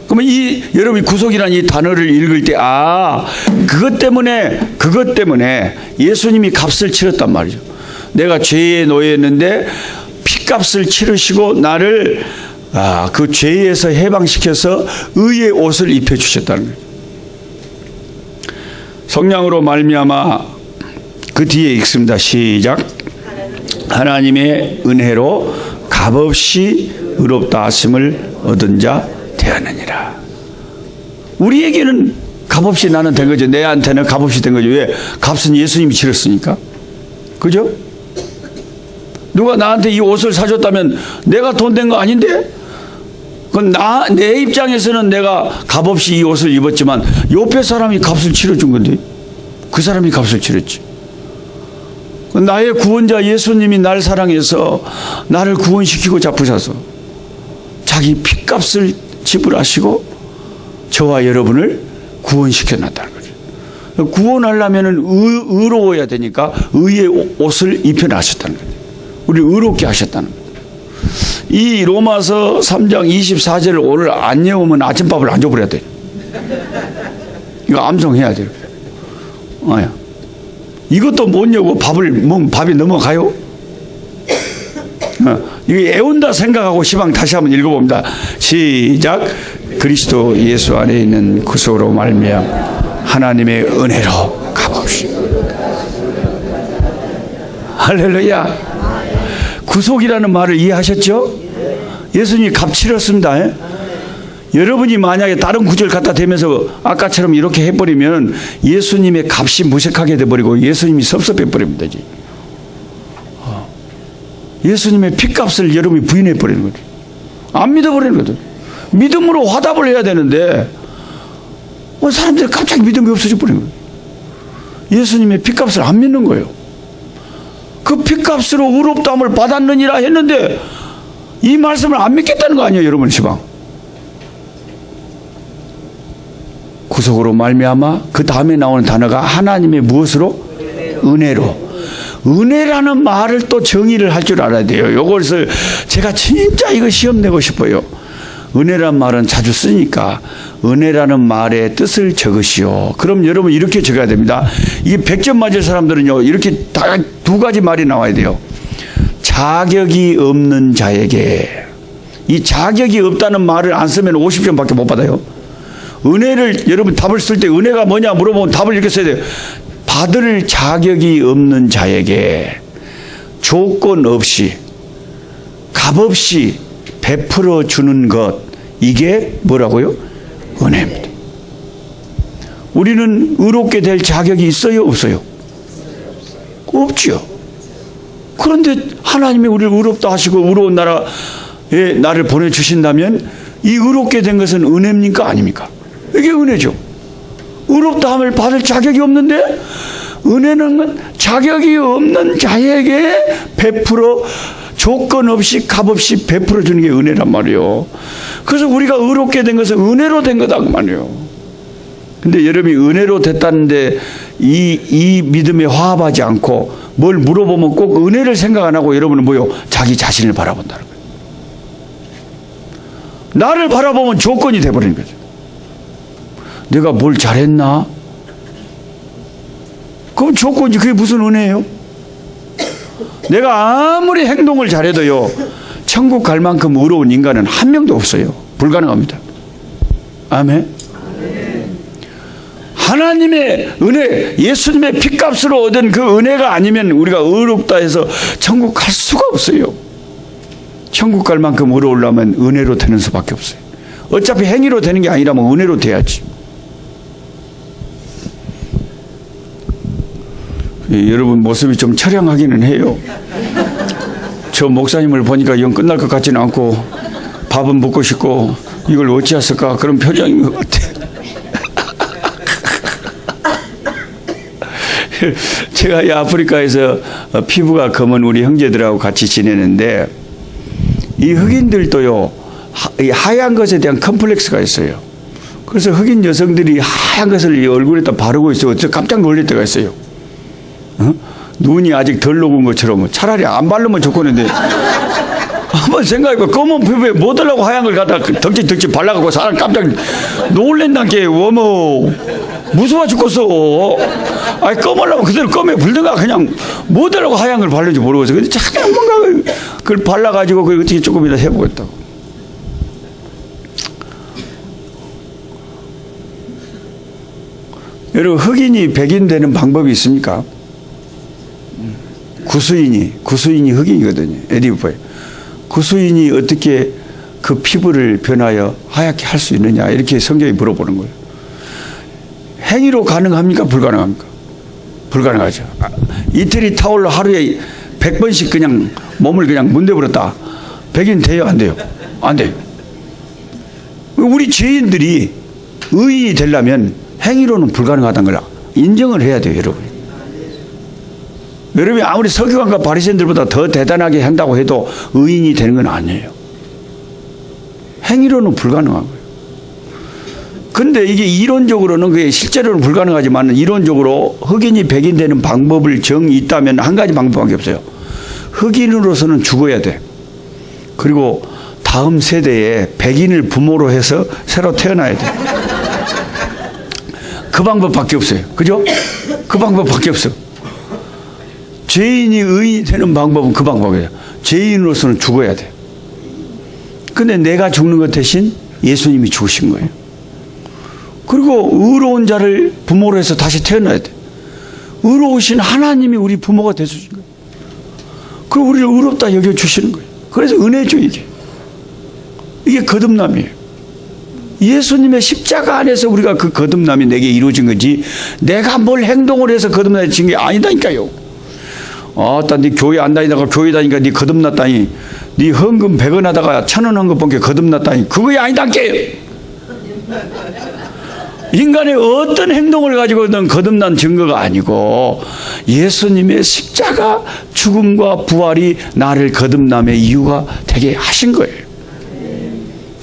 그러면 여러분이 구속이라는 이 단어를 읽을 때 그것 때문에 예수님이 값을 치렀단 말이죠. 내가 죄의 노예였는데 피값을 치르시고 나를 그 죄에서 해방시켜서 의의 옷을 입혀주셨다는 거예요. 성령으로 말미암아. 그 뒤에 읽습니다. 시작. 하나님의 은혜로 값없이 의롭다 하심을 얻은 자 되었느니라. 우리에게는 값없이 나는 된 거죠. 내한테는 값없이 된 거죠. 왜? 값은 예수님이 치렀으니까. 그죠? 누가 나한테 이 옷을 사줬다면 내가 돈 된 거 아닌데? 그건 내 입장에서는 내가 값없이 이 옷을 입었지만 옆에 사람이 값을 치러준 건데 그 사람이 값을 치렀지. 나의 구원자 예수님이 날 사랑해서 나를 구원시키고 잡으셔서 자기 피값을 지불하시고 저와 여러분을 구원시켜 놨다는 거죠. 구원하려면 의로워야 되니까 의의 옷을 입혀 놨었다는 거죠. 우리를 의롭게 하셨다는 거죠. 이 로마서 3장 24절을 오늘 안 외우면 아침밥을 안 줘버려야 돼. 이거 암송해야 돼요. 이것도 못 외우고 밥이 넘어가요? 이거 애운다 생각하고 시방 다시 한번 읽어봅니다. 시작. 그리스도 예수 안에 있는 구속으로 말미암아 하나님의 은혜로 값없이. 할렐루야. 구속이라는 말을 이해하셨죠? 예수님이 값 치렀습니다. 여러분이 만약에 다른 구절 갖다 대면서 아까처럼 이렇게 해버리면 예수님의 값이 무색하게 돼버리고 예수님이 섭섭해버립니다. 예수님의 피값을 여러분이 부인해버리는 거죠. 안 믿어버리는 거죠. 믿음으로 화답을 해야 되는데 사람들이 갑자기 믿음이 없어져 버리는 거예요. 예수님의 피값을 안 믿는 거예요. 그 피값으로 의롭다함을 받았느니라 했는데 이 말씀을 안 믿겠다는 거 아니에요, 여러분 시방. 구속으로 말미암아. 그 다음에 나오는 단어가 하나님의 무엇으로? 은혜로. 은혜라는 말을 또 정의를 할 줄 알아야 돼요. 이것을 제가 진짜 이거 시험 내고 싶어요. 은혜란 말은 자주 쓰니까 은혜라는 말의 뜻을 적으시오. 그럼 여러분 이렇게 적어야 됩니다. 이게 100점 맞을 사람들은요 이렇게 다 두 가지 말이 나와야 돼요. 자격이 없는 자에게. 이 자격이 없다는 말을 안 쓰면 50점밖에 못 받아요. 은혜를 여러분 답을 쓸 때 은혜가 뭐냐 물어보면 답을 이렇게 써야 돼요. 받을 자격이 없는 자에게 조건 없이 값없이 베풀어 주는 것, 이게 뭐라고요? 은혜입니다. 우리는 의롭게 될 자격이 있어요, 없어요? 없지요. 그런데 하나님이 우리를 의롭다 하시고 의로운 나라에 나를 보내주신다면 이 의롭게 된 것은 은혜입니까? 아닙니까? 이게 은혜죠. 의롭다함을 받을 자격이 없는데 은혜는 자격이 없는 자에게 베풀어 조건 없이 값없이 베풀어 주는 게 은혜란 말이에요. 그래서 우리가 의롭게 된 것은 은혜로 된 거다 그 말이에요. 근데 여러분이 은혜로 됐다는데 이 믿음에 화합하지 않고 뭘 물어보면 꼭 은혜를 생각 안 하고 여러분은 뭐요? 자기 자신을 바라본다는 거예요. 나를 바라보면 조건이 돼버리는 거죠. 내가 뭘 잘했나? 그럼 조건이지. 그게 무슨 은혜예요? 내가 아무리 행동을 잘해도요 천국 갈 만큼 의로운 인간은 한 명도 없어요. 불가능합니다. 아멘. 하나님의 은혜, 예수님의 피값으로 얻은 그 은혜가 아니면 우리가 의롭다 해서 천국 갈 수가 없어요. 천국 갈 만큼 의로우려면 은혜로 되는 수밖에 없어요. 어차피 행위로 되는 게 아니라면 은혜로 돼야지. 여러분 모습이 좀 처량하기는 해요. 저 목사님을 보니까 영 끝날 것 같지는 않고 밥은 먹고 싶고 이걸 어찌했을까 그런 표정인 것 같아요. 제가 이 아프리카에서 피부가 검은 우리 형제들하고 같이 지내는데 이 흑인들도요 이 하얀 것에 대한 컴플렉스가 있어요. 그래서 흑인 여성들이 하얀 것을 이 얼굴에다 바르고 있어요. 저 깜짝 놀랄 때가 있어요. 눈이 아직 덜 녹은 것처럼 차라리 안 바르면 좋겠는데 한번 생각해봐. 검은 피부에 뭐 달라고 하얀 걸 갖다 덕지 발라갖고 사람 깜짝 놀랜단 게 어머 무서워 죽겠어. 아니 검으려면 그대로 검에 불든가 그냥 뭐 달라고 하얀 걸 바르는지 모르겠어. 근데 자꾸 뭔가 그걸 발라가지고 그걸 어떻게 조금이라도 해보겠다고. 여러분 흑인이 백인 되는 방법이 있습니까? 구수인이 흑인이거든요. 에디오피아. 구수인이 어떻게 그 피부를 변하여 하얗게 할 수 있느냐 이렇게 성경이 물어보는 거예요. 행위로 가능합니까? 불가능합니까? 불가능하죠. 이태리 타올로 하루에 100번씩 그냥 몸을 그냥 문대버렸다. 백인 돼요? 안 돼요? 안 돼요. 우리 죄인들이 의인이 되려면 행위로는 불가능하다는 걸 인정을 해야 돼요, 여러분. 여러분이 아무리 서기관과 바리새인들보다 더 대단하게 한다고 해도 의인이 되는 건 아니에요. 행위로는 불가능한 거예요. 근데 이게 이론적으로는 그게 실제로는 불가능하지만 이론적으로 흑인이 백인 되는 방법을 정이 있다면 한 가지 방법밖에 없어요. 흑인으로서는 죽어야 돼. 그리고 다음 세대에 백인을 부모로 해서 새로 태어나야 돼. 그 방법밖에 없어요. 그죠? 그 방법밖에 없어. 죄인이 의인이 되는 방법은 그 방법이에요. 죄인으로서는 죽어야 돼. 근데 내가 죽는 것 대신 예수님이 죽으신 거예요. 그리고 의로운 자를 부모로 해서 다시 태어나야 돼. 의로우신 하나님이 우리 부모가 되주신 거예요. 그리고 우리를 의롭다 여겨주시는 거예요. 그래서 은혜죠 이게. 이게 거듭남이에요. 예수님의 십자가 안에서 우리가 그 거듭남이 내게 이루어진 거지 내가 뭘 행동을 해서 거듭나진 게 아니다니까요. 아따 네 교회 안 다니다가 교회 다니니까 네 거듭났다니 네 헌금 100원 하다가 1000원 헌금 본 게 거듭났다니 그거야 아니다니까요. 인간의 어떤 행동을 가지고는 거듭난 증거가 아니고 예수님의 십자가 죽음과 부활이 나를 거듭남의 이유가 되게 하신 거예요.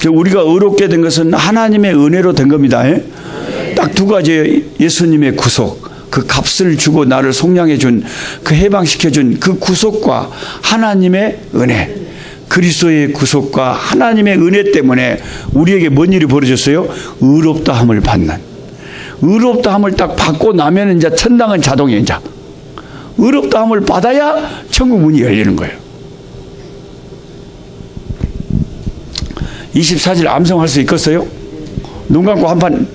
우리가 의롭게 된 것은 하나님의 은혜로 된 겁니다. 딱 두 가지예요. 예수님의 구속, 그 값을 주고 나를 속량해 준, 그 해방시켜 준 그 구속과 하나님의 은혜, 그리스도의 구속과 하나님의 은혜 때문에 우리에게 뭔 일이 벌어졌어요? 의롭다함을 받는. 의롭다함을 딱 받고 나면 이제 천당은 자동이에요. 이제 의롭다함을 받아야 천국 문이 열리는 거예요. 24절 암송할 수 있겠어요? 눈 감고 한판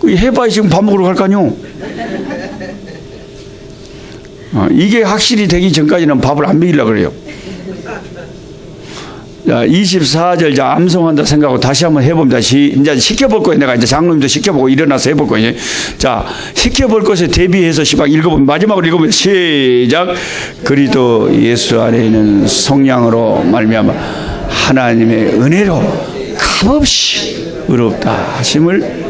해봐야 지금 밥 먹으러 갈 거 아니요? 이게 확실히 되기 전까지는 밥을 안 먹이려고 그래요. 자, 24절 자 암송한다 생각하고 다시 한번 해봅니다. 이제 시켜볼 거예요. 내가 이제 장로님도 시켜보고 일어나서 해볼 거예요. 자, 시켜볼 것에 대비해서 시방 읽어보면 마지막으로 읽어보면 시작. 그리스도 예수 안에 있는 성량으로 말미암아 하나님의 은혜로 값없이 의롭다 하심을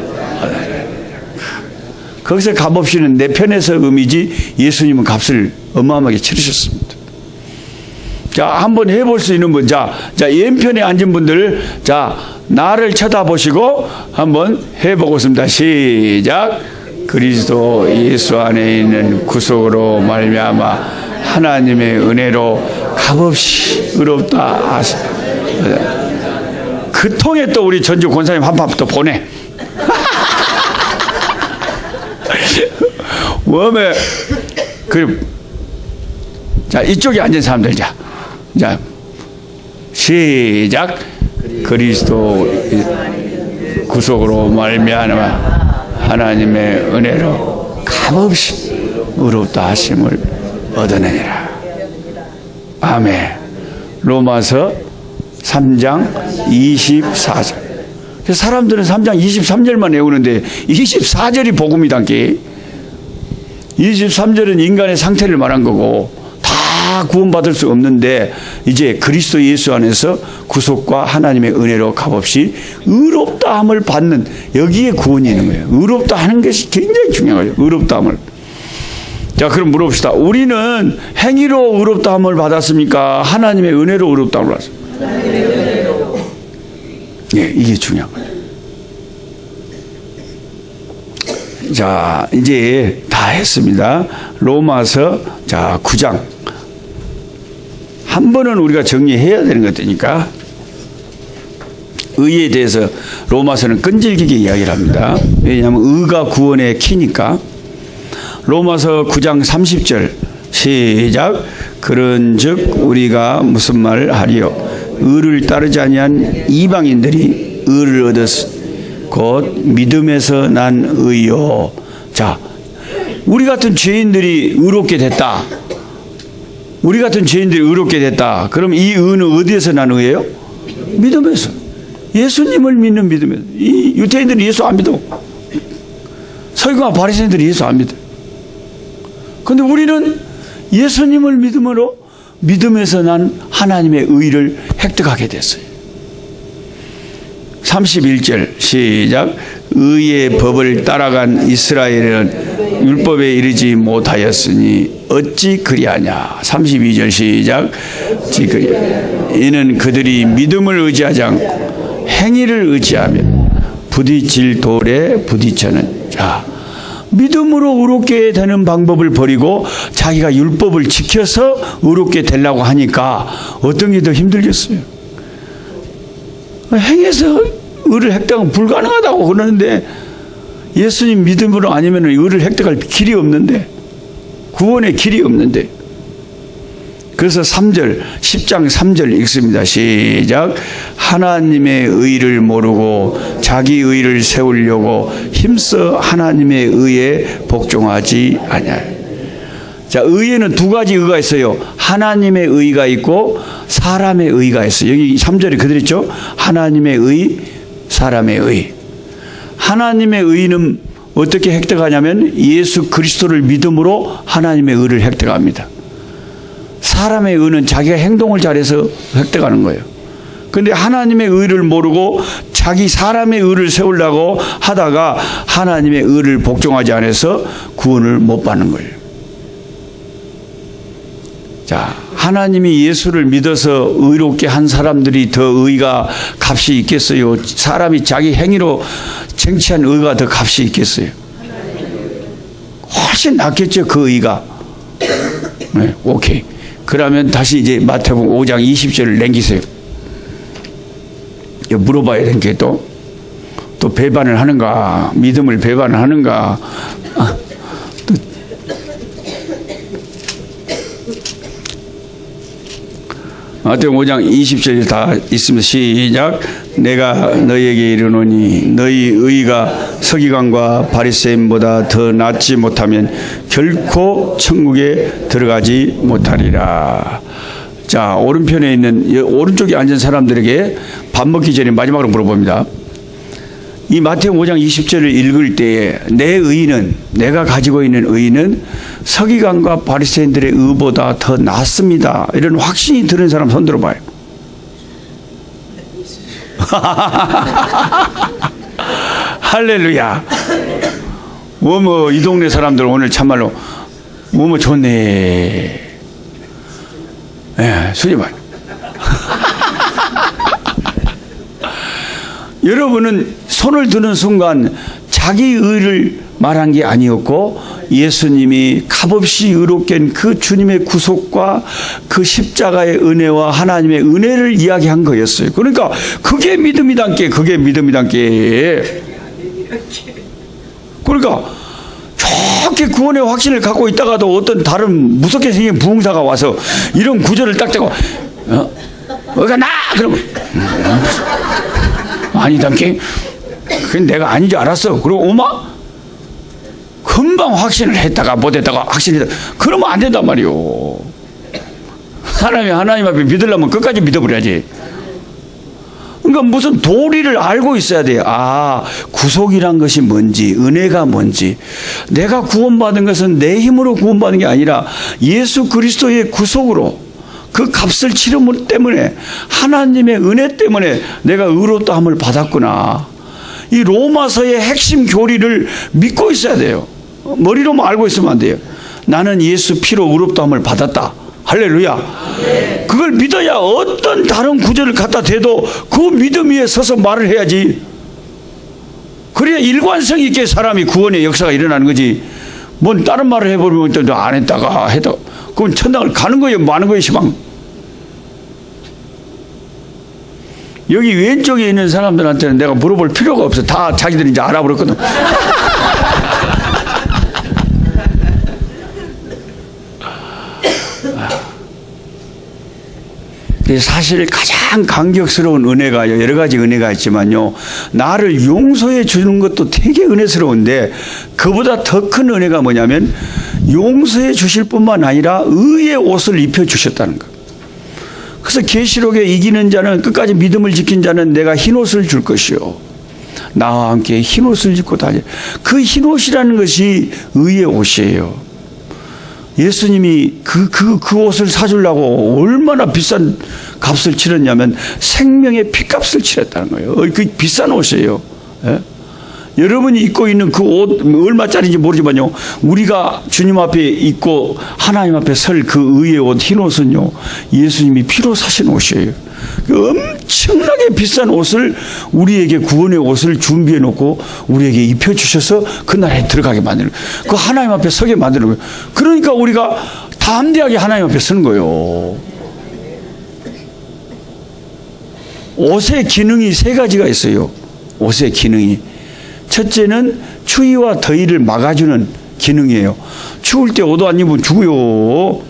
거기서 값없이는 내 편에서 의미지 예수님은 값을 어마어마하게 치르셨습니다. 자, 한번 해볼 수 있는 분. 자, 왼편에 앉은 분들, 자, 나를 쳐다보시고 한번 해보겠습니다. 시작. 그리스도 예수 안에 있는 구속으로 말미암아 하나님의 은혜로 값없이 의롭다 하시. 그 통에 또 우리 전주 권사님 한 판 또 보내. 웜에 자, 이쪽에 앉은 사람들 자, 시작. 그리스도 구속으로 말미암아 하나님의 은혜로 값없이 의롭다 하심을 얻어내니라. 아멘. 로마서 3장 24절. 사람들은 3장 23절만 외우는데 24절이 복음이단께. 23절은 인간의 상태를 말한 거고 다 다 구원받을 수 없는데 이제 그리스도 예수 안에서 구속과 하나님의 은혜로 값없이 의롭다함을 받는, 여기에 구원이 있는 거예요. 의롭다 하는 것이 굉장히 중요한 거예요. 의롭다함을. 자, 그럼 물어봅시다. 우리는 행위로 의롭다함을 받았습니까? 하나님의 은혜로 의롭다함을 받았습니까? 예, 이게 중요한 거예요. 자, 이제 다 했습니다. 로마서, 자, 9장. 한 번은 우리가 정리해야 되는 것이니까, 의에 대해서 로마서는 끈질기게 이야기를 합니다. 왜냐하면 의가 구원의 키니까. 로마서 9장 30절 시작. 그런즉 우리가 무슨 말을 하리요? 의를 따르지 아니한 이방인들이 의를 얻었으니 곧 믿음에서 난 의요. 자, 우리 같은 죄인들이 의롭게 됐다. 우리 같은 죄인들이 의롭게 됐다. 그럼 이 의는 어디에서 난 의예요? 믿음에서. 예수님을 믿는 믿음에서. 이 유대인들은 예수 안 믿어. 서기관 바리새인들이 예수 안 믿어. 근데 우리는 예수님을 믿음으로 믿음에서 난 하나님의 의를 획득하게 됐어요. 31절 시작. 의의 법을 따라간 이스라엘은 율법에 이르지 못하였으니 어찌 그리하냐. 32절 시작. 이는 그들이 믿음을 의지하지 않고 행위를 의지하며 부딪힐 돌에 부딪혀는 자. 믿음으로 의롭게 되는 방법을 버리고 자기가 율법을 지켜서 의롭게 되려고 하니까 어떤 게 더 힘들겠어요? 행해서 의를 획득하면 불가능하다고 그러는데, 예수님 믿음으로 아니면 의를 획득할 길이 없는데, 구원의 길이 없는데. 그래서 3절, 10장 3절 읽습니다. 시작. 하나님의 의를 모르고 자기 의를 세우려고 힘써 하나님의 의에 복종하지 아니하여. 자, 의에는 두 가지 의가 있어요. 하나님의 의가 있고 사람의 의가 있어요. 여기 3절에 그대로 있죠. 하나님의 의, 사람의 의. 하나님의 의는 어떻게 획득하냐면 예수 그리스도를 믿음으로 하나님의 의를 획득합니다. 사람의 의는 자기가 행동을 잘해서 획득하는 거예요. 그런데 하나님의 의를 모르고 자기 사람의 의를 세우려고 하다가 하나님의 의를 복종하지 않아서 구원을 못 받는 거예요. 자, 하나님이 예수를 믿어서 의롭게 한 사람들이 더 의가 값이 있겠어요? 사람이 자기 행위로 쟁취한 의가 더 값이 있겠어요? 훨씬 낫겠죠, 그 의가. 네, 오케이. 그러면 다시 이제 마태복음 5장 20절을 남기세요. 물어봐야 되는 게 또 배반을 하는가, 믿음을 배반을 하는가. 마태복음 5장 20절이 다 있습니다. 시작. 내가 너희에게 이르노니 너희 의가 서기관과 바리새인보다 더 낫지 못하면 결코 천국에 들어가지 못하리라. 자, 오른편에 있는 오른쪽에 앉은 사람들에게 밥 먹기 전에 마지막으로 물어봅니다. 이 마태복음 5장 20절을 읽을 때에 내 의는, 내가 가지고 있는 의는 서기관과 바리새인들의 의보다 더 낫습니다, 이런 확신이 드는 사람 손 들어봐요. 할렐루야. 뭐뭐 이 동네 사람들 오늘 참말로 뭐뭐 좋네. 예, 수지만. 여러분은 손을 드는 순간 자기 의를 말한 게 아니었고 예수님이 값없이 의롭게 한 그 주님의 구속과 그 십자가의 은혜와 하나님의 은혜를 이야기한 거였어요. 그러니까 그게 믿음이 담게, 그게 믿음이 담게. 그러니까 좋게 구원의 확신을 갖고 있다가도 어떤 다른 무섭게 생긴 부흥사가 와서 이런 구절을 딱 대고 어가 나! 그러면 아니단께 그건 내가 아닌 줄 알았어. 그리고 오마 금방 확신을 했다가 못했다가 확신했다. 그러면 안 된단 말이오. 사람이 하나님 앞에 믿으려면 끝까지 믿어버려야지. 그러니까 무슨 도리를 알고 있어야 돼요. 구속이란 것이 뭔지, 은혜가 뭔지. 내가 구원받은 것은 내 힘으로 구원받은 게 아니라 예수 그리스도의 구속으로 그 값을 치름 때문에 하나님의 은혜 때문에 내가 의롭다함을 받았구나. 이 로마서의 핵심 교리를 믿고 있어야 돼요. 머리로만 알고 있으면 안 돼요. 나는 예수 피로 의롭다함을 받았다. 할렐루야. 그걸 믿어야 어떤 다른 구절을 갖다 대도 그 믿음 위에 서서 말을 해야지. 그래야 일관성 있게 사람이 구원의 역사가 일어나는 거지. 뭔 다른 말을 해버리면 또 안 했다가 해도 그건 천당을 가는 거예요, 마는 거예요, 시방. 여기 왼쪽에 있는 사람들한테는 내가 물어볼 필요가 없어. 다 자기들이 이제 알아버렸거든. 사실 가장 감격스러운 은혜가 여러 가지 은혜가 있지만요, 나를 용서해 주는 것도 되게 은혜스러운데 그보다 더 큰 은혜가 뭐냐면 용서해 주실 뿐만 아니라 의의 옷을 입혀 주셨다는 것. 그래서 계시록에 이기는 자는, 끝까지 믿음을 지킨 자는 내가 흰옷을 줄 것이요, 나와 함께 흰옷을 입고 다녀. 그 흰옷이라는 것이 의의 옷이에요. 예수님이 그 옷을 사주려고 얼마나 비싼 값을 치렀냐면 생명의 피값을 치렀다는 거예요. 그 비싼 옷이에요. 예? 여러분이 입고 있는 그 옷 얼마짜리인지 모르지만요, 우리가 주님 앞에 입고 하나님 앞에 설 그 의의 옷, 흰 옷은요, 예수님이 피로 사신 옷이에요. 그 엄청나게 비싼 옷을, 우리에게 구원의 옷을 준비해 놓고 우리에게 입혀 주셔서 그 나라에 들어가게 만드는 거예요. 그 하나님 앞에 서게 만드는 거예요. 그러니까 우리가 담대하게 하나님 앞에 서는 거예요. 옷의 기능이 세 가지가 있어요. 옷의 기능이. 첫째는 추위와 더위를 막아주는 기능이에요. 추울 때 옷 안 입으면 죽어요.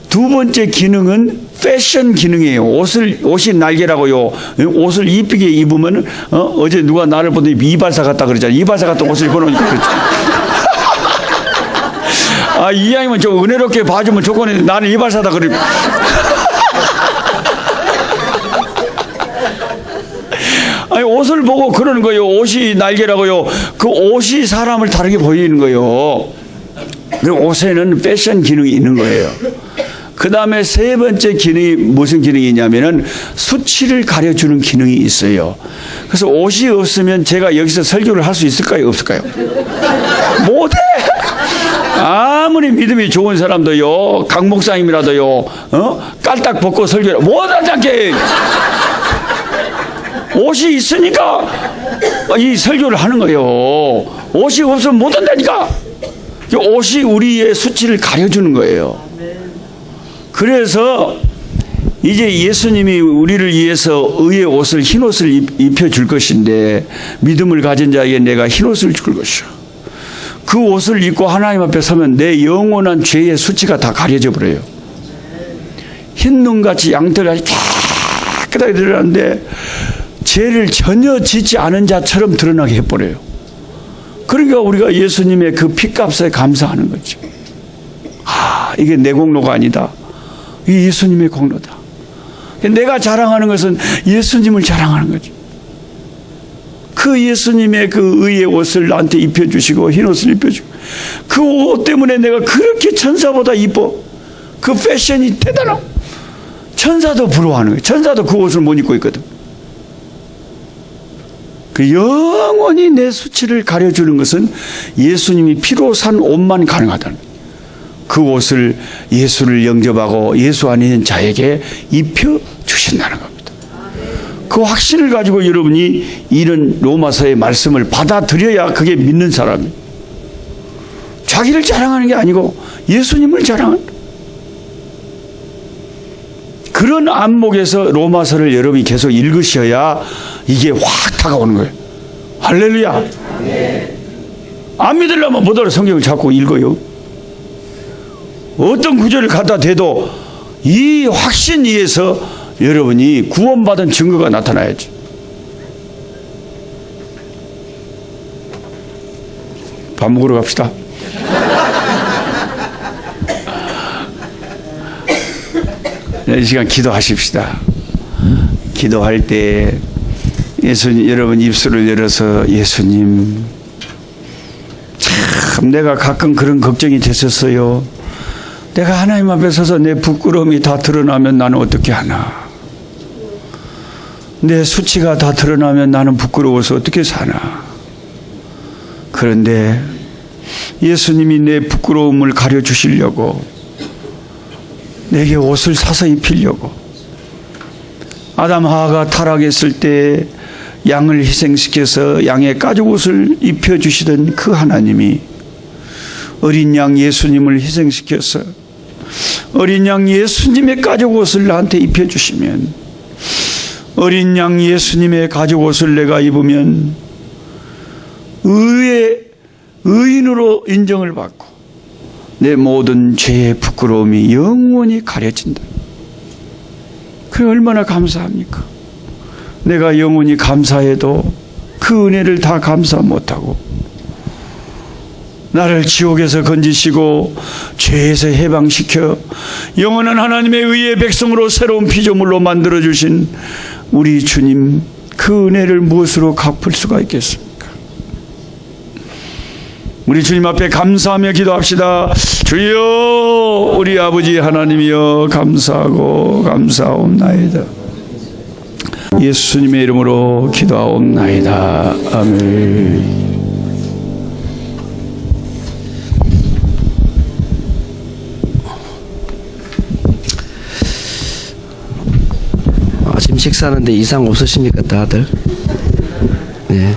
두 번째 기능은 패션 기능이에요. 옷이 날개라고요. 옷을 이쁘게 입으면, 어제 누가 나를 보더니 이발사 같다 그러잖아요. 이발사 같은 옷을 입어놓으니까 그렇죠. 이왕이면 좀 은혜롭게 봐주면 좋겠는데 나는 이발사다 그래. 아니, 옷을 보고 그러는 거예요. 옷이 날개라고요. 그 옷이 사람을 다르게 보이는 거예요. 그 옷에는 패션 기능이 있는 거예요. 그 다음에 세 번째 기능이 무슨 기능이 있냐면은 수치를 가려주는 기능이 있어요. 그래서 옷이 없으면 제가 여기서 설교를 할 수 있을까요? 없을까요? 못해! 아무리 믿음이 좋은 사람도요, 강 목사님이라도요, 깔딱 벗고 설교를 못하지 않게! 옷이 있으니까 이 설교를 하는 거예요. 옷이 없으면 못한다니까. 옷이 우리의 수치를 가려주는 거예요. 그래서 이제 예수님이 우리를 위해서 의의 옷을, 흰 옷을 입혀줄 것인데, 믿음을 가진 자에게 내가 흰 옷을 줄 것이요, 그 옷을 입고 하나님 앞에 서면 내 영원한 죄의 수치가 다 가려져 버려요. 흰 눈같이 양털같이 깨끗하게 드러나는데 죄를 전혀 짓지 않은 자처럼 드러나게 해버려요. 그러니까 우리가 예수님의 그 피값에 감사하는 거죠. 이게 내 공로가 아니다. 이게 예수님의 공로다. 내가 자랑하는 것은 예수님을 자랑하는 거죠. 그 예수님의 그 의의 옷을 나한테 입혀주시고, 흰 옷을 입혀주고, 그 옷 때문에 내가 그렇게 천사보다 이뻐. 그 패션이 대단하고 천사도 부러워하는 거예요. 천사도 그 옷을 못 입고 있거든. 그 영원히 내 수치를 가려주는 것은 예수님이 피로 산 옷만 가능하다는 거예요. 그 옷을 예수를 영접하고 예수 안에 있는 자에게 입혀주신다는 겁니다. 그 확신을 가지고 여러분이 이런 로마서의 말씀을 받아들여야 그게 믿는 사람이에요. 자기를 자랑하는 게 아니고 예수님을 자랑하는, 그런 안목에서 로마서를 여러분이 계속 읽으셔야 이게 확 다가오는 거예요. 할렐루야. 안 믿으려면 뭐더러 성경을 자꾸 읽어요. 어떤 구절을 갖다 대도 이 확신 위에서 여러분이 구원받은 증거가 나타나야지. 밥 먹으러 갑시다. 이 시간 기도하십시다. 기도할 때 예수님, 여러분 입술을 열어서 예수님, 참 내가 가끔 그런 걱정이 됐었어요. 내가 하나님 앞에 서서 내 부끄러움이 다 드러나면 나는 어떻게 하나? 내 수치가 다 드러나면 나는 부끄러워서 어떻게 사나? 그런데 예수님이 내 부끄러움을 가려주시려고 내게 옷을 사서 입히려고, 아담 하와가 타락했을 때 양을 희생시켜서 양의 가죽옷을 입혀주시던 그 하나님이 어린 양 예수님을 희생시켜서 어린 양 예수님의 가죽옷을 나한테 입혀주시면, 어린 양 예수님의 가죽옷을 내가 입으면 의인으로 인정을 받고 내 모든 죄의 부끄러움이 영원히 가려진다. 그래 얼마나 감사합니까? 내가 영원히 감사해도 그 은혜를 다 감사 못하고 나를 지옥에서 건지시고 죄에서 해방시켜 영원한 하나님의 의의 백성으로 새로운 피조물로 만들어주신 우리 주님, 그 은혜를 무엇으로 갚을 수가 있겠습니까? 우리 주님 앞에 감사하며 기도합시다. 주여, 우리 아버지 하나님이여, 감사하고 감사옵나이다. 예수님의 이름으로 기도하옵나이다. 아멘. 아침 식사하는데 이상 없으십니까, 다들? 네.